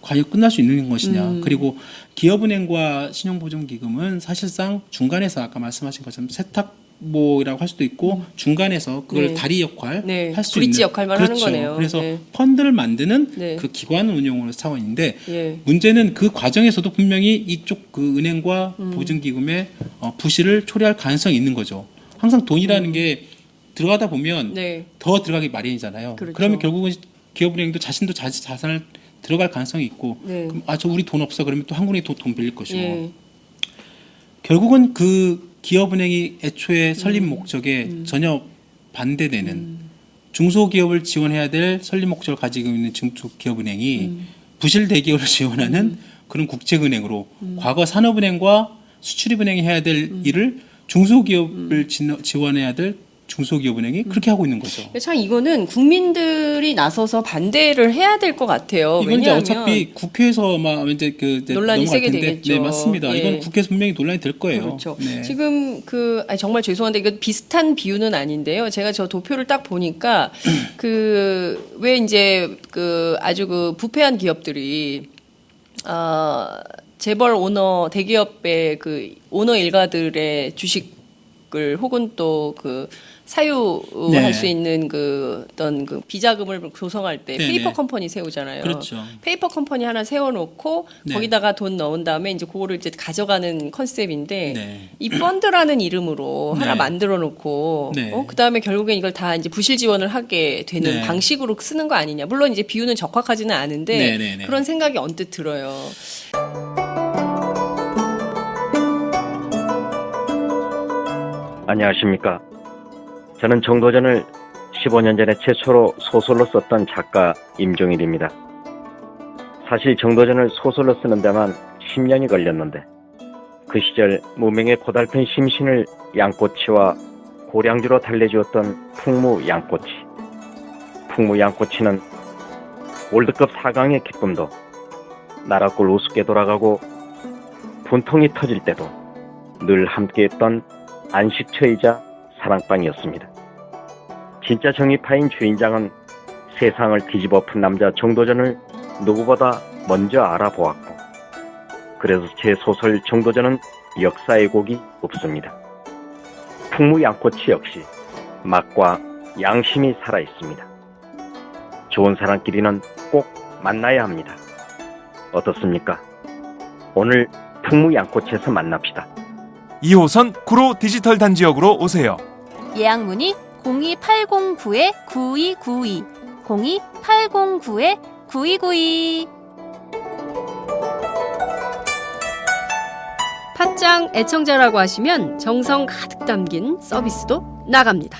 과연 끝날 수 있는 것이냐. 그리고 기업은행과 신용보증기금은 사실상 중간에서 아까 말씀하신 것처럼 세탁모라고 할 수도 있고 중간에서 그걸 네. 다리 역할 네. 할 수 브릿지 있는 역할만 그렇죠. 하는 거네요. 그래서 네. 펀드를 만드는 네. 그 기관 운용으로 차원인데 예. 문제는 그 과정에서도 분명히 이쪽 그 은행과 보증기금의 부실을 초래할 가능성이 있는 거죠. 항상 돈이라는 게 들어가다 보면 네. 더 들어가기 마련이잖아요. 그렇죠. 그러면 결국은 기업은행도 자신도 자산을 들어갈 가능성이 있고 네. 그럼 저 우리 돈 없어 그러면 또 한국은행이 돈 빌릴 것이고 예. 결국은 그 기업은행이 애초에 설립 목적에 전혀 반대되는 중소기업을 지원해야 될 설립 목적을 가지고 있는 중소기업은행이 부실 대기업을 지원하는 그런 국책은행으로 과거 산업은행과 수출입은행이 해야 될 일을 중소기업을 지원해야 될 중소기업은행이 그렇게 하고 있는 거죠. 참 이거는 국민들이 나서서 반대를 해야 될 것 같아요. 이건 이제 왜냐하면 어차피 국회에서 막 이제 이제 논란이 넘어갈 세게 텐데. 되겠죠. 네, 맞습니다. 예. 이건 국회에서 분명히 논란이 될 거예요. 그렇죠. 네. 지금 정말 죄송한데 이거 비슷한 비유는 아닌데요. 제가 저 도표를 딱 보니까 왜 이제 아주 부패한 기업들이 재벌 오너 대기업의 오너 일가들의 주식을 혹은 또 사유할 네. 수 있는 어떤 비자금을 조성할 때 네, 페이퍼 네. 컴퍼니 세우잖아요. 그렇죠. 페이퍼 컴퍼니 하나 세워놓고 네. 거기다가 돈 넣은 다음에 이제 그거를 이제 가져가는 컨셉인데 네. 이 펀드라는 이름으로 하나 네. 만들어 놓고 네. 그다음에 결국엔 이걸 다 이제 부실 지원을 하게 되는 네. 방식으로 쓰는 거 아니냐. 물론 이제 비유는 적확하지는 않은데 네, 네, 네. 그런 생각이 언뜻 들어요. 안녕하십니까. 저는 정도전을 15년 전에 최초로 소설로 썼던 작가 임종일입니다. 사실 정도전을 소설로 쓰는 데만 10년이 걸렸는데 그 시절 무명의 고달픈 심신을 양꼬치와 고량주로 달래주었던 풍무 양꼬치. 풍무 양꼬치는 월드컵 4강의 기쁨도 나라골 우습게 돌아가고 분통이 터질 때도 늘 함께했던 안식처이자 사랑방이었습니다. 진짜 정의파인 주인장은 세상을 뒤집어푼 남자 정도전을 누구보다 먼저 알아보았고 그래서 제 소설 정도전은 역사의 곡이 없습니다. 풍무 양꼬치 역시 맛과 양심이 살아있습니다. 좋은 사람끼리는 꼭 만나야 합니다. 어떻습니까? 오늘 풍무 양꼬치에서 만납시다. 2호선 구로 디지털 단지역으로 오세요. 예약 문의 02809-9292 02809-9292. 팟짱 애청자라고 하시면 정성 가득 담긴 서비스도 나갑니다.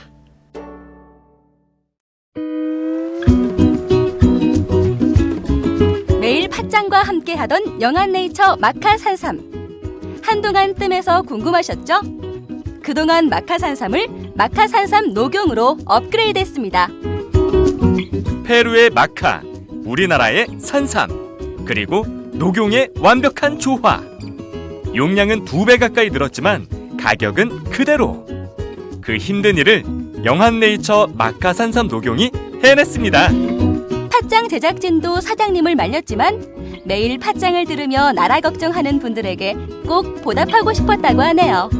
매일 팥짱과 함께하던 영한네이처 마카산삼. 한동안 뜸해서 궁금하셨죠? 그동안 마카산삼을 마카산삼 녹용으로 업그레이드했습니다. 페루의 마카, 우리나라의 산삼, 그리고 녹용의 완벽한 조화. 용량은 2배 가까이 늘었지만 가격은 그대로. 그 힘든 일을 영한네이처 마카산삼 녹용이 해냈습니다. 팥짱 제작진도 사장님을 말렸지만 매일 팥짱을 들으며 나라 걱정하는 분들에게 꼭 보답하고 싶었다고 하네요.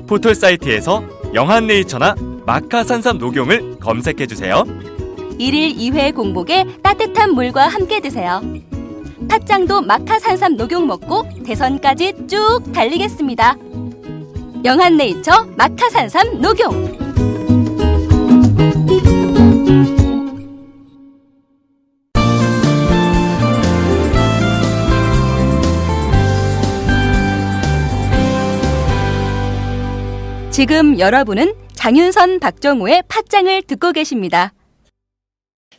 포털 사이트에서 영한네이처나 마카산삼 녹용을 검색해주세요. 1일 2회 공복에 따뜻한 물과 함께 드세요. 팥짱도 마카산삼 녹용 먹고 대선까지 쭉 달리겠습니다. 영한네이처 마카산삼 녹용. 지금 여러분은 장윤선, 박정우의 팥짱을 듣고 계십니다.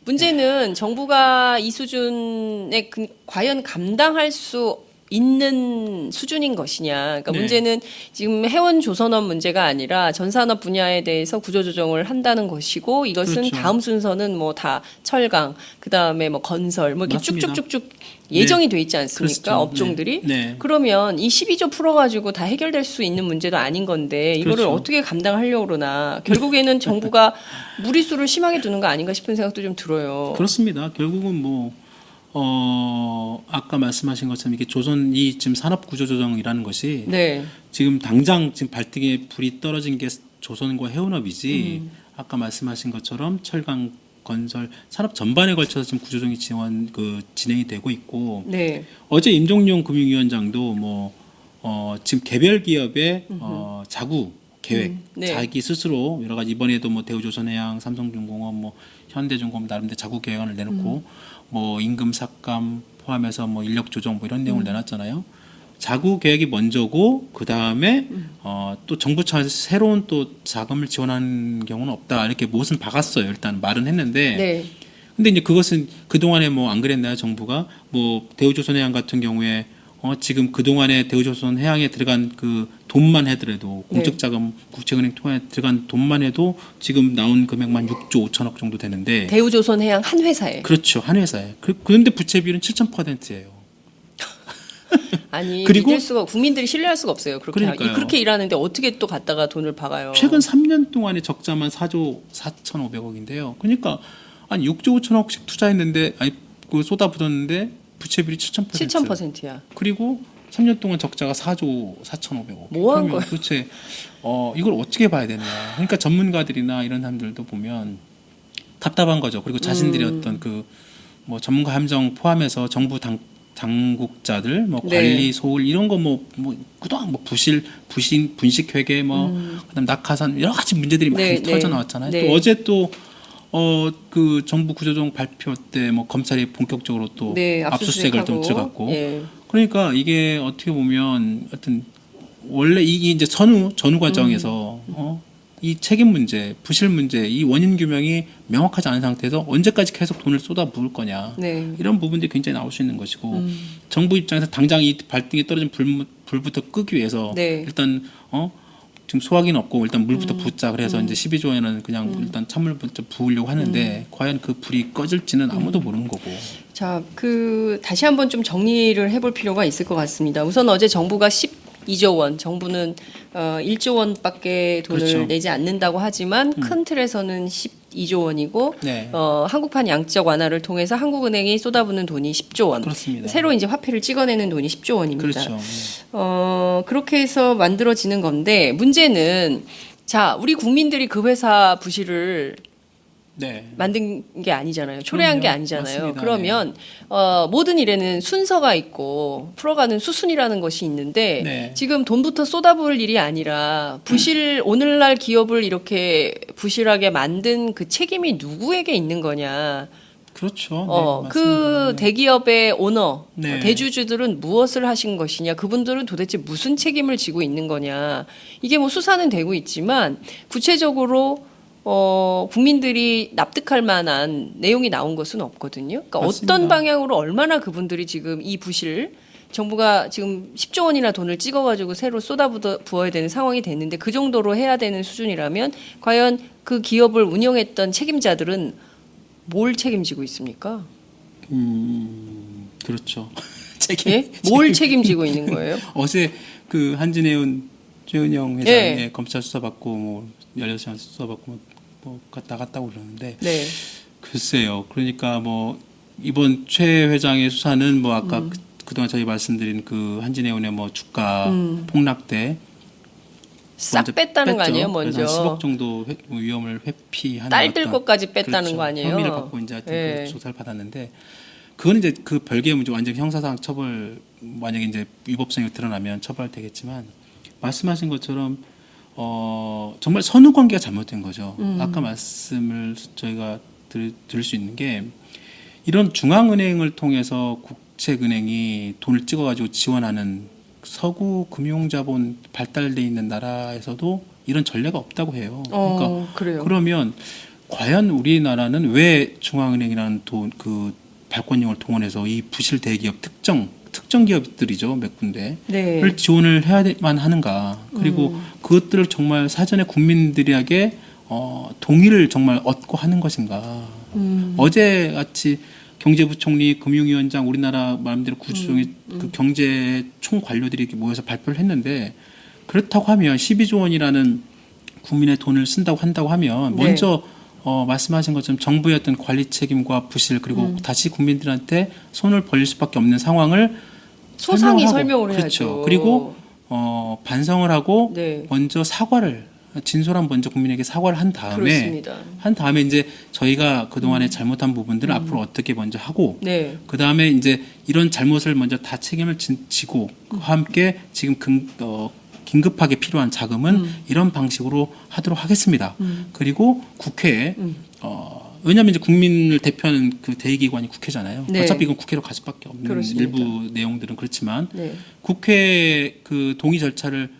문제는 정부가 이 수준에 과연 감당할 수 있는 수준인 것이냐. 그러니까 네. 문제는 지금 해운 조선업 문제가 아니라 전산업 분야에 대해서 구조조정을 한다는 것이고 이것은 그렇죠. 다음 순서는 뭐 다 철강, 그 다음에 뭐 건설, 뭐 이렇게 맞습니다. 쭉쭉쭉쭉 예정이 돼 있지 않습니까? 그렇죠. 업종들이. 네. 그러면 이 12조 풀어가지고 다 해결될 수 있는 문제도 아닌 건데 이거를 그렇죠. 어떻게 감당하려고 그러나 결국에는 정부가 무리수를 심하게 두는 거 아닌가 싶은 생각도 좀 들어요. 그렇습니다. 결국은 뭐 아까 말씀하신 것처럼 이게 조선이 지금 산업구조조정이라는 것이 네. 지금 당장 지금 발등에 불이 떨어진 게 조선과 해운업이지 아까 말씀하신 것처럼 철강 건설 산업 전반에 걸쳐서 지금 구조조정이 진행이 되고 있고 네. 어제 임종용 금융위원장도 지금 개별 기업의 자구 계획 네. 자기 스스로 여러 가지 이번에도 뭐 대우조선해양, 삼성중공업, 뭐 현대중공업 나름대로 자구 계획안을 내놓고 뭐 임금 삭감 포함해서 뭐 인력 조정 뭐 이런 내용을 내놨잖아요. 자구 계획이 먼저고 그 다음에 또 정부 차원에서 새로운 또 자금을 지원하는 경우는 없다 이렇게 못은 박았어요. 일단 말은 했는데. 네. 근데 이제 그것은 그 동안에 뭐 안 그랬나요? 정부가 뭐 대우조선해양 같은 경우에 지금 그 동안에 대우조선해양에 들어간 그 돈만 해더라도 공적자금 국채은행 통해 들어간 돈만 해도 지금 나온 금액만 6조 5천억 정도 되는데 대우조선해양 한 회사에. 그렇죠 한 회사에 그런데 부채 비율은 7,000%예요. 아니 그리고- 믿을 수가 국민들이 신뢰할 수가 없어요. 그러니까요. 그렇게 일하는데 어떻게 또 갖다가 돈을 박아요. 최근 3년 동안의 적자만 4조 4,500억인데요. 그러니까 한 6조 5천억씩 투자했는데 그 쏟아붓었는데 부채 비율이 7,000%. 7,000%야. 그리고 3년 동안 적자가 4조 4,500억. 뭐한 그러면 거예요? 도대체 이걸 어떻게 봐야 되냐. 그러니까 전문가들이나 이런 사람들도 보면 답답한 거죠. 그리고 자신들이 어떤 그 뭐 전문가 함정 포함해서 정부 당국자들 뭐 네. 관리 소홀 이런 거 뭐 그동안 뭐 분식 회계 뭐 그다음 낙하산 여러 가지 문제들이 많이 네, 터져 네. 나왔잖아요. 네. 또 어제 또 그 정부 구조조정 발표 때 뭐 검찰이 본격적으로 또 네, 압수수색을 좀 압수수색하고. 들어갔고 예. 그러니까 이게 어떻게 보면 하여튼 원래 이게 이제 전후 과정에서 이 책임 문제, 부실 문제, 이 원인 규명이 명확하지 않은 상태에서 언제까지 계속 돈을 쏟아 부을 거냐 네. 이런 부분들이 굉장히 나올 수 있는 것이고 정부 입장에서 당장 이 발등에 떨어진 불부터 끄기 위해서 네. 일단 지금 소화기는 없고 일단 물부터 붓자 그래서 이제 12조 원은 그냥 일단 찬물부터 부으려고 하는데 과연 그 불이 꺼질지는 아무도 모르는 거고. 자, 다시 한번 좀 정리를 해볼 필요가 있을 것 같습니다. 우선 어제 정부가 12조 원, 정부는 1조 원밖에 돈을 그렇죠. 내지 않는다고 하지만 큰 틀에서는 12조 원이고 네. 한국판 양적 완화를 통해서 한국은행이 쏟아붓는 돈이 10조 원. 그렇습니다. 새로 이제 화폐를 찍어내는 돈이 10조 원입니다. 그렇죠. 그렇게 해서 만들어지는 건데 문제는 자, 우리 국민들이 그 회사 부실을 네. 만든 게 아니잖아요. 초래한 그럼요. 게 아니잖아요. 맞습니다. 그러면 모든 일에는 순서가 있고 풀어가는 수순이라는 것이 있는데 네. 지금 돈부터 쏟아부을 일이 아니라 오늘날 기업을 이렇게 부실하게 만든 그 책임이 누구에게 있는 거냐. 그렇죠. 네, 그 맞습니다. 대기업의 오너, 네. 대주주들은 무엇을 하신 것이냐, 그분들은 도대체 무슨 책임을 지고 있는 거냐. 이게 뭐 수사는 되고 있지만 구체적으로 국민들이 납득할 만한 내용이 나온 것은 없거든요. 그러니까 맞습니다. 어떤 방향으로 얼마나 그분들이 지금 이 부실 정부가 지금 10조 원이나 돈을 찍어가지고 새로 쏟아부어야 되는 상황이 됐는데 그 정도로 해야 되는 수준이라면 과연 그 기업을 운영했던 책임자들은 뭘 책임지고 있습니까? 그렇죠. 예? 뭘 책임지고 있는 거예요? 어제 그 한진해운 최은영 회장이 예. 검찰 수사받고 뭐 16시간 수사받고 뭐 나갔다고 그러는데 네. 글쎄요. 그러니까 뭐 이번 최 회장의 수사는 뭐 아까 그동안 저희 말씀드린 그 한진해운의 뭐 주가 폭락 때 싹 먼저 뺐다는 거 뺐죠. 아니에요, 그래서 먼저? 한 10억 정도 위험을 회피하는 딸들 어떤 것까지 뺐다는 그렇죠. 거 아니에요? 혐의를 받고 이제 하여튼 예. 그 조사를 받았는데 그건 이제 그 별개의 문제 완전 형사상 처벌 만약에 이제 위법성이 드러나면 처벌되겠지만 말씀하신 것처럼 정말 선후 관계가 잘못된 거죠. 아까 말씀을 저희가 들을 수 있는 게 이런 중앙은행을 통해서 국책은행이 돈을 찍어가지고 지원하는 서구 금융자본 발달돼 있는 나라에서도 이런 전례가 없다고 해요. 그러니까 그래요. 그러면 과연 우리나라는 왜 중앙은행이라는 그 발권력을 동원해서 이 부실 대기업 특정 특정 기업들이죠, 몇 군데를 네. 지원을 해야만 하는가. 그리고 그것들을 정말 사전에 국민들에게 동의를 정말 얻고 하는 것인가. 어제 같이 경제부총리, 금융위원장, 우리나라 마음대로 구조조정의 그 경제 총 관료들이 이렇게 모여서 발표를 했는데, 그렇다고 하면 12조 원이라는 국민의 돈을 쓴다고 한다고 하면 네. 먼저 말씀하신 것처럼 정부의 어떤 관리 책임과 부실, 그리고 다시 국민들한테 손을 벌릴 수밖에 없는 상황을 소상히 설명하고, 설명을 그렇죠. 해야죠. 그리고 반성을 하고 네. 먼저 사과를, 진솔한 먼저 국민에게 사과를 한 다음에 이제 저희가 그동안에 잘못한 부분들을 앞으로 어떻게 먼저 하고, 네. 그 다음에 이제 이런 잘못을 먼저 다 책임을 지고 그와 함께 지금 긴급하게 필요한 자금은 이런 방식으로 하도록 하겠습니다. 그리고 국회에 왜냐하면 이제 국민을 대표하는 그 대의기관이 국회잖아요. 네. 어차피 이건 국회로 갈 수밖에 없는 그렇습니다. 일부 내용들은 그렇지만 네. 국회 그 동의 절차를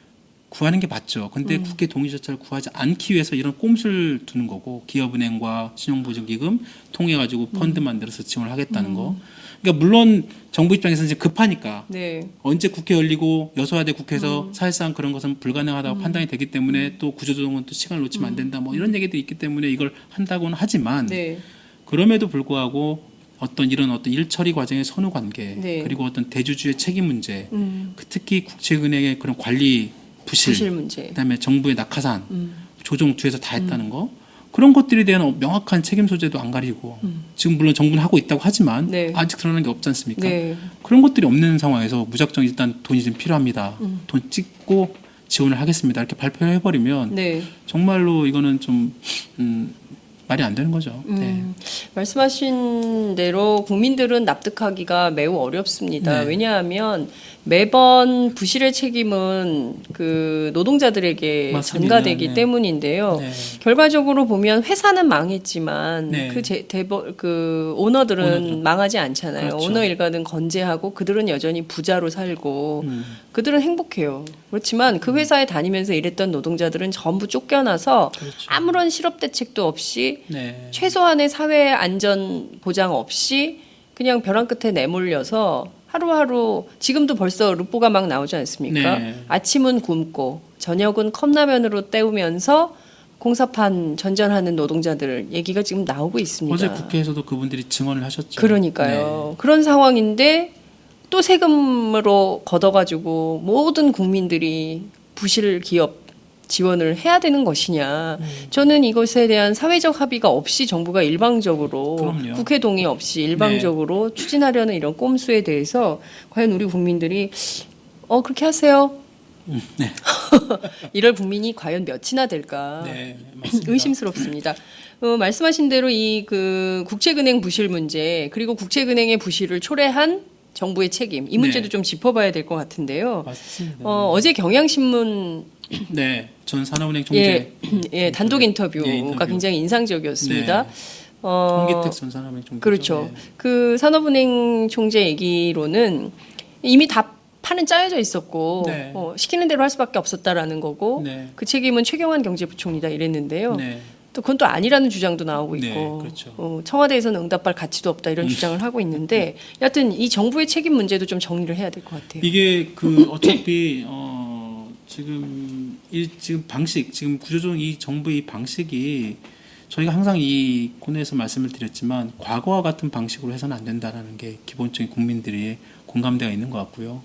구하는 게 맞죠. 근데 국회 동의 절차를 구하지 않기 위해서 이런 꼼수를 두는 거고, 기업은행과 신용보증기금 통해 가지고 펀드 만들어서 지원을 하겠다는 거. 그러니까 물론 정부 입장에서는 이제 급하니까 네. 언제 국회 열리고 여소야대 국회에서 사실상 그런 것은 불가능하다고 판단이 되기 때문에 또 구조조정은 또 시간을 놓치면 안 된다, 뭐 이런 얘기들이 있기 때문에 이걸 한다고는 하지만 네. 그럼에도 불구하고 어떤 일처리 과정의 선후 관계, 네. 그리고 어떤 대주주의 책임 문제, 그 특히 국채은행의 그런 관리 부실 문제. 그다음에 정부의 낙하산, 조정 뒤에서 다 했다는 거, 그런 것들에 대한 명확한 책임 소재도 안 가리고 지금 물론 정부는 하고 있다고 하지만 네. 아직 드러나는 게 없지 않습니까? 네. 그런 것들이 없는 상황에서 무작정 일단 돈이 좀 필요합니다. 돈 찍고 지원을 하겠습니다. 이렇게 발표를 해버리면 네. 정말로 이거는 좀 말이 안 되는 거죠. 네. 말씀하신 대로 국민들은 납득하기가 매우 어렵습니다. 네. 왜냐하면 매번 부실의 책임은 그 노동자들에게 맞습니다. 전가되기 네. 때문인데요. 네. 결과적으로 보면 회사는 망했지만 네. 그 오너들은 오너들은. 망하지 않잖아요. 그렇죠. 오너 일가는 건재하고 그들은 여전히 부자로 살고 그들은 행복해요. 그렇지만 그 회사에 다니면서 일했던 노동자들은 전부 쫓겨나서 그렇죠. 아무런 실업 대책도 없이 네. 최소한의 사회 안전 보장 없이 그냥 벼랑 끝에 내몰려서 하루하루, 지금도 벌써 르포가 막 나오지 않습니까? 네. 아침은 굶고 저녁은 컵라면으로 때우면서 공사판 전전하는 노동자들 얘기가 지금 나오고 있습니다. 어제 국회에서도 그분들이 증언을 하셨죠. 그러니까요. 그런 상황인데 또 세금으로 걷어가지고 모든 국민들이 부실 기업 지원을 해야 되는 것이냐. 저는 이것에 대한 사회적 합의가 없이 정부가 일방적으로 그럼요. 국회 동의 없이 일방적으로 추진하려는 이런 꼼수에 대해서 과연 우리 국민들이 그렇게 하세요. 네. 이럴 국민이 과연 몇이나 될까. 네, 맞습니다. 의심스럽습니다. 말씀하신 대로 이 그 국채은행 부실 문제, 그리고 국채은행의 부실을 초래한 정부의 책임, 이 문제도 네. 좀 짚어봐야 될 것 같은데요. 맞습니다. 어제 경향신문 네, 전 산업은행 총재 단독 인터뷰가 인터뷰. 굉장히 인상적이었습니다. 네. 홍기택 전 산업은행 총재. 그렇죠. 그 산업은행 총재 얘기로는 이미 다 판은 짜여져 있었고 네. 시키는 대로 할 수밖에 없었다라는 거고 네. 그 책임은 최경환 경제부총리다 이랬는데요. 네. 또 그건 또 아니라는 주장도 나오고 네, 있고 그렇죠. 청와대에서는 응답할 가치도 없다 이런 주장을 하고 있는데 여하튼 이 정부의 책임 문제도 좀 정리를 해야 될 것 같아요. 이게 그 어차피 지금 방식, 지금 구조조정 이 정부의 이 방식이 저희가 항상 이 코너에서 말씀을 드렸지만 과거와 같은 방식으로 해서는 안 된다라는 게 기본적인 국민들의 공감대가 있는 것 같고요.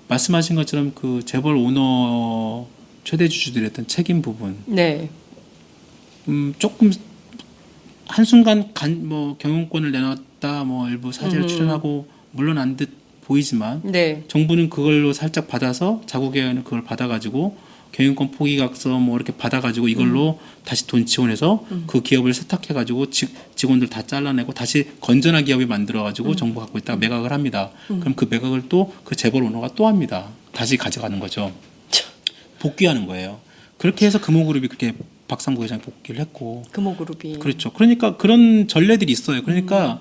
말씀하신 것처럼 그 재벌 오너 최대 주주들의 어떤 책임 부분, 네. 조금 한순간 경영권을 내놨다, 일부 사재를 출연하고 물러난 듯 보이지만 네. 정부는 그걸로 살짝 받아서 자국에는 그걸 받아가지고 경영권 포기각서 이렇게 받아가지고 이걸로 다시 돈 지원해서 그 기업을 세탁해가지고 직원들 다 잘라내고 다시 건전한 기업이 만들어가지고 정부 갖고 있다가 매각을 합니다. 그럼 그 매각을 또 그 재벌 오너가 또 합니다. 다시 가져가는 거죠. 복귀하는 거예요. 그렇게 해서 금호그룹이 그렇게 박상구 회장이 복귀를 했고. 금호그룹이. 그렇죠. 그러니까 그런 전례들이 있어요. 그러니까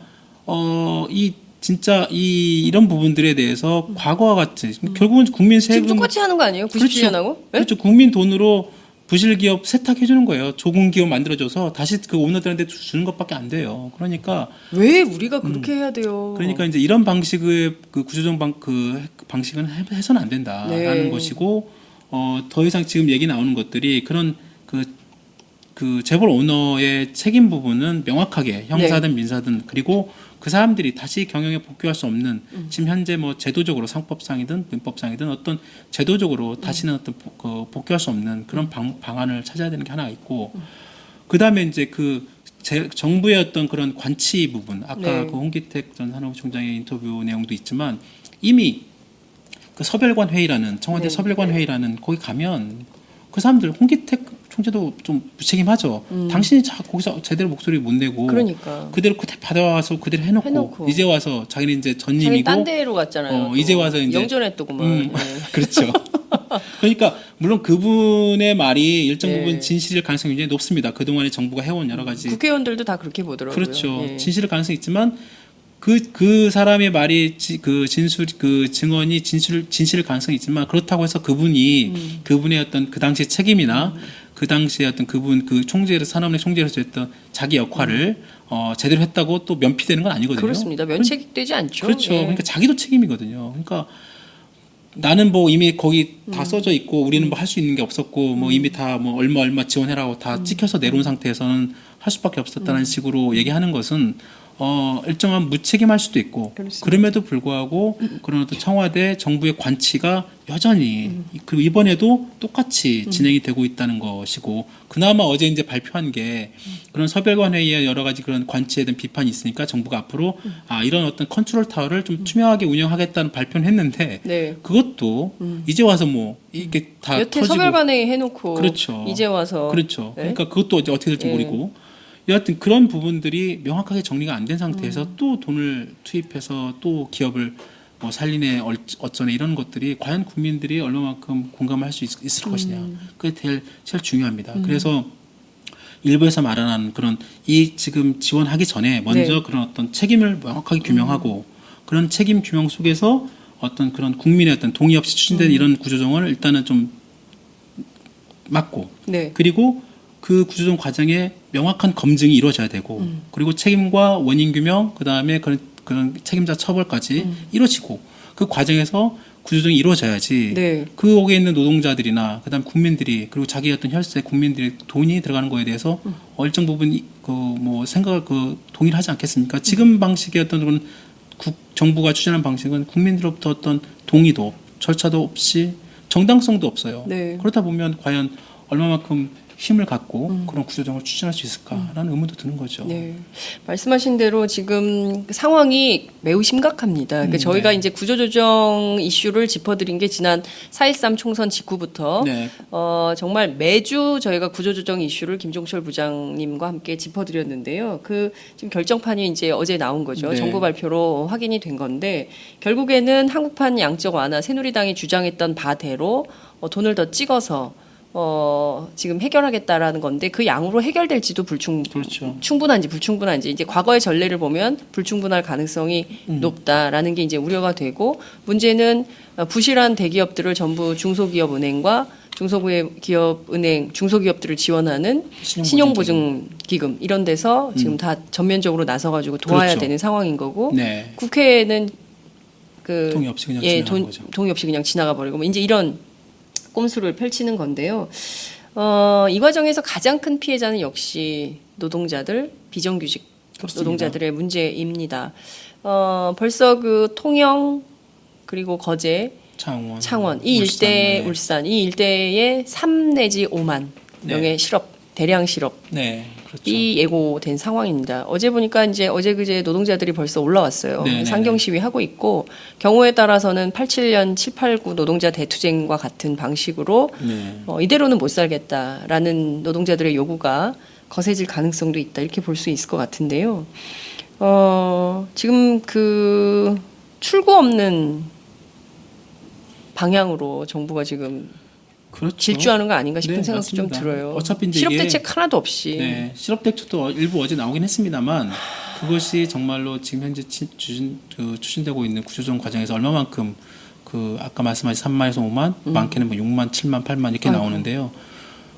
진짜 이런 부분들에 대해서 과거와 같이 결국은 국민 세금 지금 똑같이 하는 거 아니에요? 97년하고? 그렇죠. 국민 돈으로 부실 기업 세탁해 주는 거예요. 조금 기업 만들어줘서 다시 그 오너들한테 주는 것밖에 안 돼요. 그러니까 왜 우리가 그렇게 해야 돼요? 그러니까 이제 이런 방식의 그 구조조정 방식은 해서는 안 된다라는 네. 것이고 더 이상 지금 얘기 나오는 것들이 그런 그 재벌 오너의 책임 부분은 명확하게 형사든 민사든 그리고 그 사람들이 다시 경영에 복귀할 수 없는 지금 현재 뭐 제도적으로 상법상이든 민법상이든 어떤 제도적으로 다시는 어떤 복귀할 수 없는 그런 방안을 찾아야 되는 게 하나 있고 그 다음에 이제 정부의 어떤 그런 관치 부분 아까 네. 그 홍기택 전 산업총장의 인터뷰 내용도 있지만 이미 그 서별관 회의라는 청와대 네. 서별관 회의라는 거기 가면 그 사람들 홍기택 총재도 좀 무책임하죠. 당신이 거기서 제대로 목소리 못 내고 그러니까 그대로 받아와서 그대로 해놓고 이제 와서 자기는 이제 자기 전님이고 딴 데로 갔잖아요. 또. 이제 와서 이제 영전했더구만. 네. 그렇죠. 그러니까 물론 그분의 말이 일정 네. 부분 진실일 가능성이 굉장히 높습니다. 그동안에 정부가 해온 여러 가지 국회의원들도 다 그렇게 보더라고요. 그렇죠. 네. 진실일 가능성이 있지만 그 사람의 말이 그 증언이 진실일 가능성이 있지만 그렇다고 해서 그분의 어떤 그 당시의 책임이나 그 당시에 어떤 그분 그 산업의 총재로서 했던 자기 역할을 제대로 했다고 또 면피되는 건 아니거든요. 그렇습니다. 면책되지 않죠. 그렇죠. 예. 그러니까 자기도 책임이거든요. 그러니까 나는 뭐 이미 거기 다 써져 있고 우리는 뭐 할 수 있는 게 없었고 뭐 이미 다 뭐 얼마 지원해라고 다 찍혀서 내려온 상태에서는 할 수밖에 없었다는 식으로 얘기하는 것은 일정한 무책임할 수도 있고 그렇습니다. 그럼에도 불구하고 그런 어떤 청와대 정부의 관치가 여전히 그리고 이번에도 똑같이 진행이 되고 있다는 것이고 그나마 어제 이제 발표한 게 그런 서별관 회의에 여러 가지 그런 관치에 대한 비판이 있으니까 정부가 앞으로 이런 어떤 컨트롤 타워를 좀 투명하게 운영하겠다는 발표를 했는데 네. 그것도 이제 와서 뭐 이게 다 여태 터지고 서별관회의 해놓고 그렇죠. 이제 와서 그렇죠. 네? 그러니까 그것도 이제 어떻게 될지 예. 모르고 여하튼 그런 부분들이 명확하게 정리가 안 된 상태에서 또 돈을 투입해서 또 기업을 뭐 살리네 어쩌네 이런 것들이 과연 국민들이 얼마만큼 공감할 수 있을 것이냐 그게 제일 중요합니다. 그래서 일부에서 말하는 그런 지금 지원하기 전에 먼저 네. 그런 어떤 책임을 명확하게 규명하고 그런 책임 규명 속에서 어떤 그런 국민의 어떤 동의 없이 추진된 이런 구조조정을 일단은 좀 막고 네. 그리고 그 구조조정 과정에 명확한 검증이 이루어져야 되고 그리고 책임과 원인 규명 그다음에 그런 책임자 처벌까지 이루어지고 그 과정에서 구조조정이 이루어져야지 네. 그 옥에 있는 노동자들이나 그다음 국민들이 그리고 자기 어떤 혈세 국민들이 돈이 들어가는 거에 대해서 일정 부분 뭐 생각을 동의를 하지 않겠습니까? 지금 방식의 어떤 그런 정부가 추진한 방식은 국민들로부터 어떤 동의도 절차도 없이 정당성도 없어요. 네. 그렇다 보면 과연 얼마만큼 힘을 갖고 그런 구조조정을 추진할 수 있을까라는 의문도 드는 거죠. 네. 말씀하신 대로 지금 상황이 매우 심각합니다. 그러니까 저희가 네. 이제 구조조정 이슈를 짚어드린 게 지난 4.13 총선 직후부터 네. 정말 매주 저희가 구조조정 이슈를 김종철 부장님과 함께 짚어드렸는데요. 지금 결정판이 이제 어제 나온 거죠. 네. 정부 발표로 확인이 된 건데 결국에는 한국판 양적 완화 새누리당이 주장했던 바대로 돈을 더 찍어서 지금 해결하겠다라는 건데 그 양으로 해결될지도 그렇죠. 충분한지 불충분한지 이제 과거의 전례를 보면 불충분할 가능성이 높다라는 게 이제 우려가 되고 문제는 부실한 대기업들을 전부 중소기업은행과 중소기업은행 중소기업들을 지원하는 신용보증기금 이런 데서 지금 다 전면적으로 나서가지고 도와야 그렇죠. 되는 상황인 거고 네. 국회에는 동의 없이 그냥 지나가는 거죠. 동의 없이 그냥 지나가 버리고 이제 이런 꼼수를 펼치는 건데요. 이 과정에서 가장 큰 피해자는 역시 노동자들, 비정규직 그렇습니다. 노동자들의 문제입니다. 벌써 그 통영 그리고 거제, 창원 이 일대 울산 이 일대에 3 내지 5만 명의 대량 실업 네, 그렇죠. 이 예고된 상황입니다. 어제 보니까 이제 어제 노동자들이 벌써 올라왔어요. 네네네. 상경 시위 하고 있고 경우에 따라서는 87년 789 노동자 대투쟁과 같은 방식으로 네. 이대로는 못 살겠다라는 노동자들의 요구가 거세질 가능성도 있다 이렇게 볼 수 있을 것 같은데요. 지금 그 출구 없는 방향으로 정부가 지금 그렇죠. 질주하는 거 아닌가 싶은 네, 생각도 좀 맞습니다. 들어요. 어차피 이제 실업 이게- 대책 하나도 없이. 네, 실업 대책도 일부 어제 나오긴 했습니다만 그것이 정말로 지금 현재 추진되고 있는 구조조정 과정에서 얼마만큼 아까 말씀하신 3만에서 5만, 많게는 뭐 6만, 7만, 8만 이렇게 나오는데요.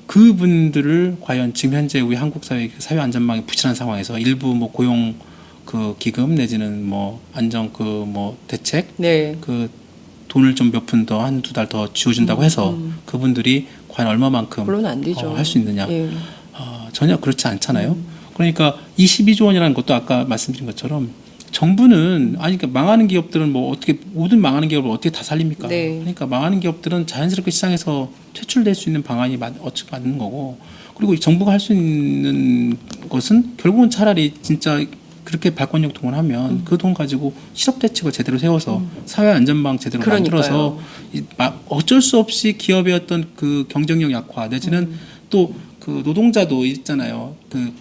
그분들을 과연 지금 현재 우리 한국 사회 안전망이 부실한 상황에서 일부 뭐 고용 그 기금 내지는 뭐 안정 그 뭐 대책 네. 그 돈을 좀 몇 푼 더 한두 달 더 지어준다고 해서 그분들이 과연 얼마만큼 물론 안 되죠. 할 수 있느냐. 예. 전혀 그렇지 않잖아요. 그러니까 22조 원이라는 것도 아까 말씀드린 것처럼 정부는 아니 그러니까 망하는 기업들은 뭐 어떻게 모든 망하는 기업을 어떻게 다 살립니까? 네. 그러니까 망하는 기업들은 자연스럽게 시장에서 퇴출될 수 있는 방안이 어찌 맞는 거고 그리고 이 정부가 할 수 있는 것은 결국은 차라리 진짜 그렇게 발권력 동원하면 그 돈 가지고 실업 대책을 제대로 세워서 사회 안전망 제대로 만들어서 어쩔 수 없이 기업의 어떤 그 경쟁력 약화 내지는 또 그 노동자도 있잖아요. 그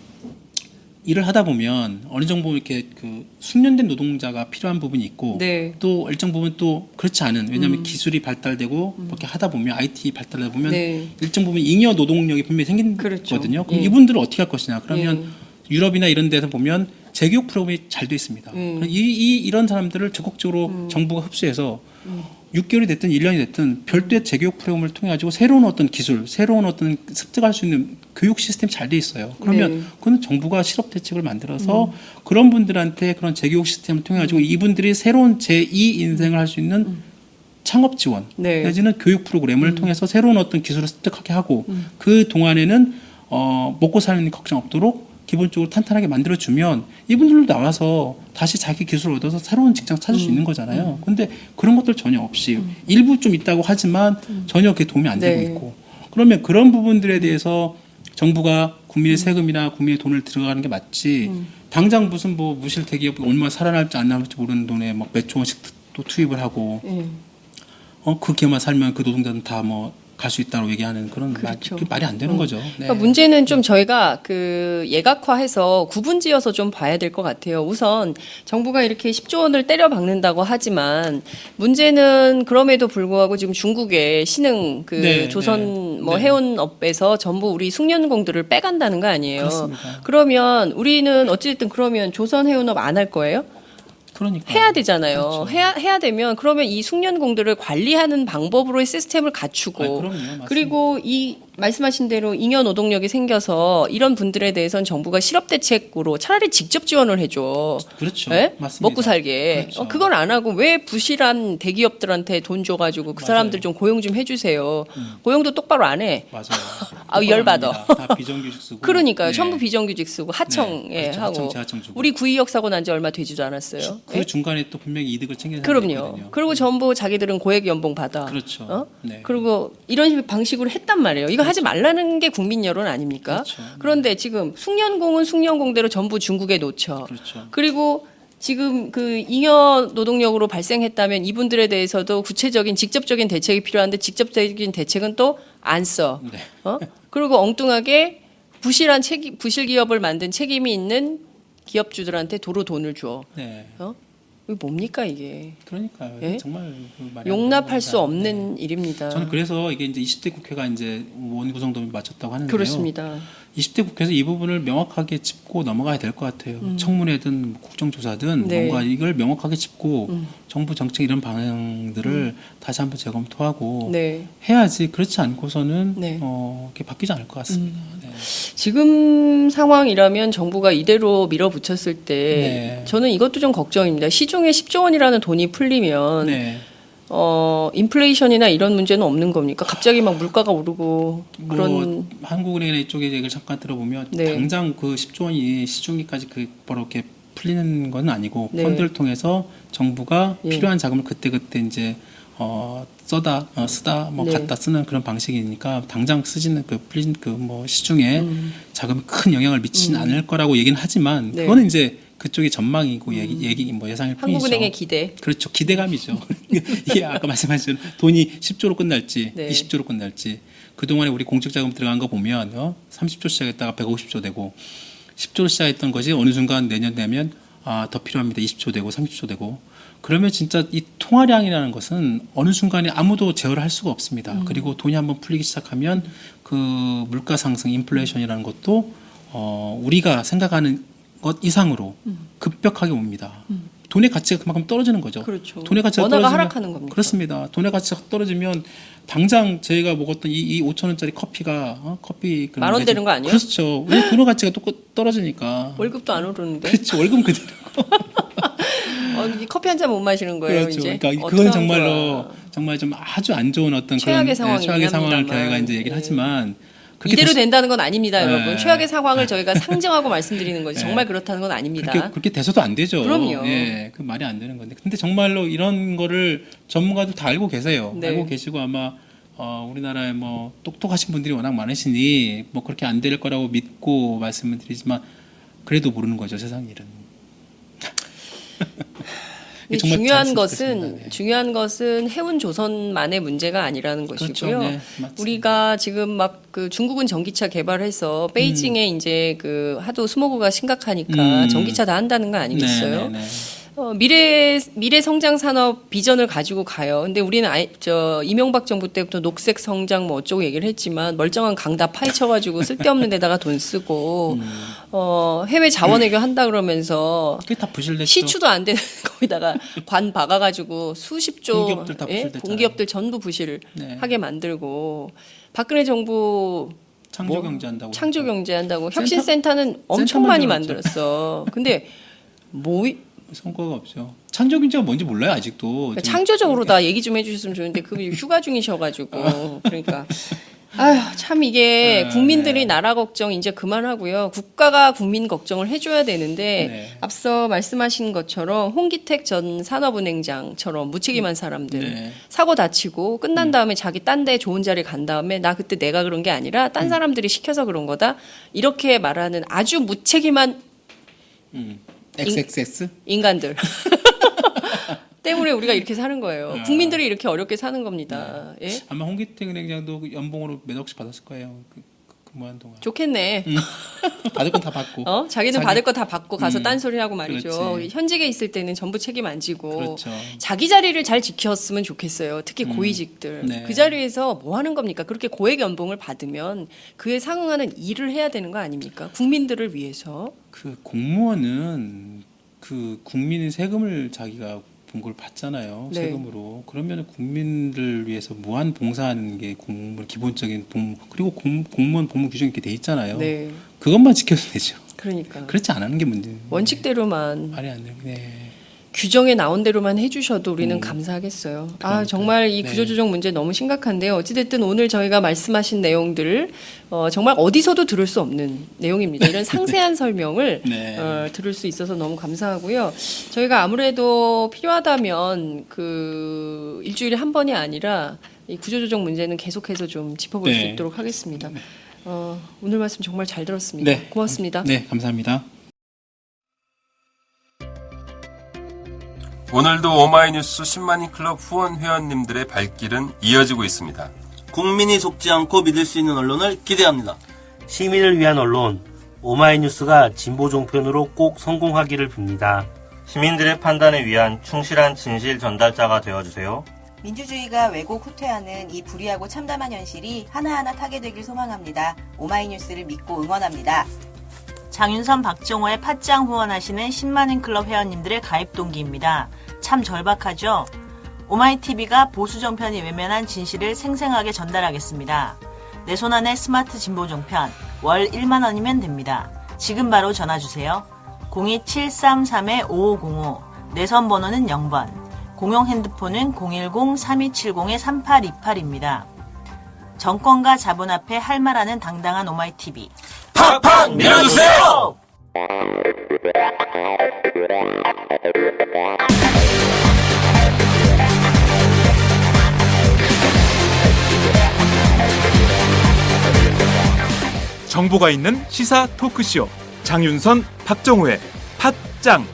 일을 하다 보면 어느 정도 이렇게 그 숙련된 노동자가 필요한 부분이 있고 네. 또 일정 부분 또 그렇지 않은 왜냐하면 기술이 발달되고 이렇게 하다 보면 IT 발달하다 보면 네. 일정 부분 잉여 노동력이 분명히 그렇죠. 생기거든요. 그럼 예. 이분들을 어떻게 할 것이냐? 그러면 예. 유럽이나 이런 데서 보면 재교육 프로그램이 잘 돼 있습니다. 이런 사람들을 적극적으로 정부가 흡수해서 6개월이 됐든 1년이 됐든 별도의 재교육 프로그램을 통해 가지고 새로운 어떤 기술, 새로운 어떤 습득할 수 있는 교육 시스템이 잘 돼 있어요. 그러면 네. 그건 정부가 실업 대책을 만들어서 그런 분들한테 그런 재교육 시스템을 통해 가지고 이분들이 새로운 제2 인생을 할 수 있는 창업 지원 네. 내지는 교육 프로그램을 통해서 새로운 어떤 기술을 습득하게 하고 그 동안에는 먹고 사는 걱정 없도록 기본적으로 탄탄하게 만들어주면 이분들도 나와서 다시 자기 기술을 얻어서 새로운 직장 찾을 수 있는 거잖아요. 근데 그런 것들 전혀 없이 일부 좀 있다고 하지만 전혀 그게 도움이 안 되고 네. 있고 그러면 그런 부분들에 대해서 정부가 국민의 세금이나 국민의 돈을 들어가는 게 맞지 당장 무슨 뭐 무실 대기업이 얼마 살아날지 안 날지 모르는 돈에 막 몇 조 원씩 또 투입을 하고 예. 그 기업만 살면 그 노동자는 다 뭐 갈 수 있다고 얘기하는 그런 그렇죠. 그게 말이 안 되는 거죠. 네. 그러니까 문제는 좀 저희가 그 예각화해서 구분지어서 좀 봐야 될 것 같아요. 우선 정부가 이렇게 10조 원을 때려 박는다고 하지만 문제는 그럼에도 불구하고 지금 중국의 신흥 그 네, 조선 네, 뭐 네. 해운업에서 전부 우리 숙련공들을 빼간다는 거 아니에요. 그렇습니다. 그러면 우리는 어쨌든 그러면 조선 해운업 안 할 거예요? 그러니까 해야 되잖아요. 그렇죠. 해야 되면 그러면 이 숙련공들을 관리하는 방법으로의 시스템을 갖추고 그럼요, 맞습니다. 그리고 이 말씀하신 대로 잉여 노동력이 생겨서 이런 분들에 대해서는 정부가 실업 대책으로 차라리 직접 지원을 해줘. 그렇죠. 예? 맞습니다. 먹고 살게. 그렇죠. 그걸 안 하고 왜 부실한 대기업들한테 돈 줘가지고 그 맞아요. 사람들 좀 고용 좀 해주세요. 고용도 똑바로 안 해. 맞아요. 아우, 열받아. 다 비정규직 쓰고. 그러니까요. 네. 전부 비정규직 쓰고 하청에 네, 그렇죠. 하고. 하청, 재하청 주고. 우리 구의역 사고 난 지 얼마 되지도 않았어요. 그 예? 중간에 또 분명히 이득을 챙기는 사람들이 그럼요. 있거든요. 그리고 전부 자기들은 고액 연봉 받아. 그렇죠. 네. 그리고 이런 방식으로 했단 말이에요. 이거 하지 말라는 게 국민 여론 아닙니까? 그렇죠. 그런데 지금 숙련공은 숙련공대로 전부 중국에 놓쳐. 그렇죠. 그리고 지금 그 잉여 노동력으로 발생했다면 이분들에 대해서도 구체적인 직접적인 대책이 필요한데 직접적인 대책은 또 안 써. 네. 그리고 엉뚱하게 부실 기업을 만든 책임이 있는 기업주들한테 도로 돈을 줘. 네. 이게 뭡니까 이게? 그러니까요. 예? 정말 그 말이 안 용납할 되는 수 겁니다. 없는 네. 일입니다. 저는 그래서 이게 이제 20대 국회가 이제 원구성도를 마쳤다고 하는데요. 그렇습니다. 20대 국회에서 이 부분을 명확하게 짚고 넘어가야 될 것 같아요. 청문회든 국정조사든 네. 뭔가 이걸 명확하게 짚고 정부 정책 이런 방향들을 다시 한번 재검토하고 네. 해야지 그렇지 않고서는 네. 이렇게 바뀌지 않을 것 같습니다. 네. 지금 상황이라면 정부가 이대로 밀어붙였을 때 네. 저는 이것도 좀 걱정입니다. 시중에 10조 원이라는 돈이 풀리면 네. 인플레이션이나 이런 문제는 없는 겁니까? 갑자기 막 물가가 오르고 그런 한국은행이나 이쪽에 얘기를 잠깐 들어보면 네. 당장 그 10조 원이 시중기까지 그 바로 이렇게 풀리는 건 아니고 네. 펀드를 통해서 정부가 예. 필요한 자금을 그때그때 이제 쓰다 뭐 네. 갖다 쓰는 그런 방식이니까 당장 쓰지는 그 풀린 그 뭐 시중에 자금이 큰 영향을 미치진 않을 거라고 얘기는 하지만 네. 그거는 이제 그쪽의 전망이고 얘기 뭐 예상일 뿐이죠. 한국은행의 기대. 그렇죠. 기대감이죠. 이게 아까 말씀하신 돈이 10조로 끝날지 네. 20조로 끝날지 그동안에 우리 공적자금 들어간 거 보면 30조 시작했다가 150조 되고 10조로 시작했던 것이 어느 순간 내년 되면 더 필요합니다. 20조 되고 30조 되고 그러면 진짜 이 통화량이라는 것은 어느 순간에 아무도 제어를 할 수가 없습니다. 그리고 돈이 한번 풀리기 시작하면 그 물가 상승 인플레이션이라는 것도 우리가 생각하는 것 이상으로 급격하게 옵니다. 돈의 가치가 그만큼 떨어지는 거죠. 그렇죠. 돈의 가치가 원화가 떨어지면 하락하는 겁니다. 그렇습니다. 돈의 가치가 떨어지면 당장 저희가 먹었던 이 5천 원짜리 커피가 커피 만원 되는 거 아니에요? 그렇죠. 왜 돈의 가치가 또 떨어지니까. 월급도 안 오르는데. 그렇죠. 월급 그대로. 이 커피 한 잔 못 마시는 거예요. 그렇죠. 이제. 그러니까 어떡하는 그건 정말로 거야. 정말 좀 아주 안 좋은 어떤 최악의 그런 상황이긴 최악의 상황을 합니다만. 저희가 이제 얘기를 예. 하지만 그렇게 이대로 됐- 된다는 건 아닙니다, 네. 여러분. 최악의 상황을 저희가 상정하고 말씀드리는 거지. 정말 그렇다는 건 아닙니다. 그렇게 돼서도 안 되죠. 그럼요. 예, 그 말이 안 되는 건데. 근데 정말로 이런 거를 전문가들 다 알고 계세요. 네. 알고 계시고 아마 우리나라에 뭐 똑똑하신 분들이 워낙 많으시니 뭐 그렇게 안 될 거라고 믿고 말씀을 드리지만 그래도 모르는 거죠, 세상 일은. 근데 정말 중요한 잘했으면 것은 좋겠습니다. 네. 중요한 것은 해운 조선만의 문제가 아니라는 것이고요. 그렇죠. 네, 맞습니다. 우리가 지금 막 그 중국은 전기차 개발해서 베이징에 이제 그 하도 스모그가 심각하니까 전기차 다 한다는 거 아니겠어요? 네, 네, 네. 미래 성장 산업 비전을 가지고 가요. 근데 우리는 이명박 정부 때부터 녹색 성장 뭐 어쩌고 얘기를 했지만 멀쩡한 강 다 파헤쳐가지고 쓸데없는 데다가 돈 쓰고 해외 자원 외교 한다 그러면서 그게 다 부실됐죠. 시추도 안 되는 거기다가 관 박아가지고 수십조 공기업들 다 부실됐잖아요. 공기업들 전부 부실하게 네. 만들고 박근혜 정부 창조 경제 한다고. 창조 경제 한다고 센터- 혁신센터는 엄청 센터만 많이 들어갔죠. 만들었어. 근데 성과가 없죠. 창조 경제가 뭔지 몰라요 아직도. 그러니까 창조적으로 다 얘기 좀 해주셨으면 좋은데 그분이 휴가 중이셔가지고 그러니까 아휴 참 이게 국민들이 나라 걱정 이제 그만하고요. 국가가 국민 걱정을 해줘야 되는데 네. 앞서 말씀하신 것처럼 홍기택 전 산업은행장처럼 무책임한 사람들 네. 사고 다치고 끝난 다음에 자기 딴 데 좋은 자리 간 다음에 나 그때 내가 그런 게 아니라 딴 사람들이 시켜서 그런 거다 이렇게 말하는 아주 무책임한 XXX? 인간들 때문에 우리가 이렇게 사는 거예요. 국민들이 이렇게 어렵게 사는 겁니다. 예? 아마 홍기택 은행장도 연봉으로 몇 억씩 받았을 거예요. 근무한 동안. 좋겠네. 받을 건 다 받고. 자기는 받을 거 다 받고 가서 딴소리 하고 말이죠. 그렇지. 현직에 있을 때는 전부 책임 안 지고 그렇죠. 자기 자리를 잘 지켰으면 좋겠어요. 특히 고위직들. 네. 그 자리에서 뭐 하는 겁니까? 그렇게 고액 연봉을 받으면 그에 상응하는 일을 해야 되는 거 아닙니까? 국민들을 위해서. 그 공무원은 그 국민의 세금을 자기가 본 걸 받잖아요. 네. 세금으로. 그러면 국민들 위해서 무한 봉사하는 게 공무원 기본적인 그리고 공무원 복무 규정이 이렇게 돼 있잖아요. 네. 그것만 지켜도 되죠. 그러니까 그렇지 않은 게 문제예요. 원칙대로만 말이 안 돼요. 네. 규정에 나온 대로만 해주셔도 우리는 감사하겠어요. 정말 이 네. 구조조정 문제 너무 심각한데요. 어찌됐든 오늘 저희가 말씀하신 내용들 정말 어디서도 들을 수 없는 내용입니다. 이런 상세한 설명을 네. 들을 수 있어서 너무 감사하고요. 저희가 아무래도 필요하다면 그 일주일에 한 번이 아니라 이 구조조정 문제는 계속해서 좀 짚어볼 수 네. 있도록 하겠습니다. 오늘 말씀 정말 잘 들었습니다. 네. 고맙습니다. 네, 감사합니다. 오늘도 오마이뉴스 10만인 클럽 후원 회원님들의 발길은 이어지고 있습니다. 국민이 속지 않고 믿을 수 있는 언론을 기대합니다. 시민을 위한 언론, 오마이뉴스가 진보 종편으로 꼭 성공하기를 빕니다. 시민들의 판단에 위한 충실한 진실 전달자가 되어주세요. 민주주의가 왜곡 후퇴하는 이 불의하고 참담한 현실이 하나하나 타개되길 소망합니다. 오마이뉴스를 믿고 응원합니다. 장윤선, 박정호의 팟짱 후원하시는 10만인 클럽 회원님들의 가입 동기입니다. 참 절박하죠? 오마이TV가 보수 정편이 외면한 진실을 생생하게 전달하겠습니다. 내 손 안에 스마트 진보 종편, 월 1만 원이면 됩니다. 지금 바로 전화주세요. 02733-5505, 내선 번호는 0번, 공용 핸드폰은 010-3270-3828입니다. 정권과 자본 앞에 할 말하는 당당한 오마이TV. 팍팍 밀어주세요! 정보가 있는 시사 토크쇼 장윤선, 박정호의 팟짱.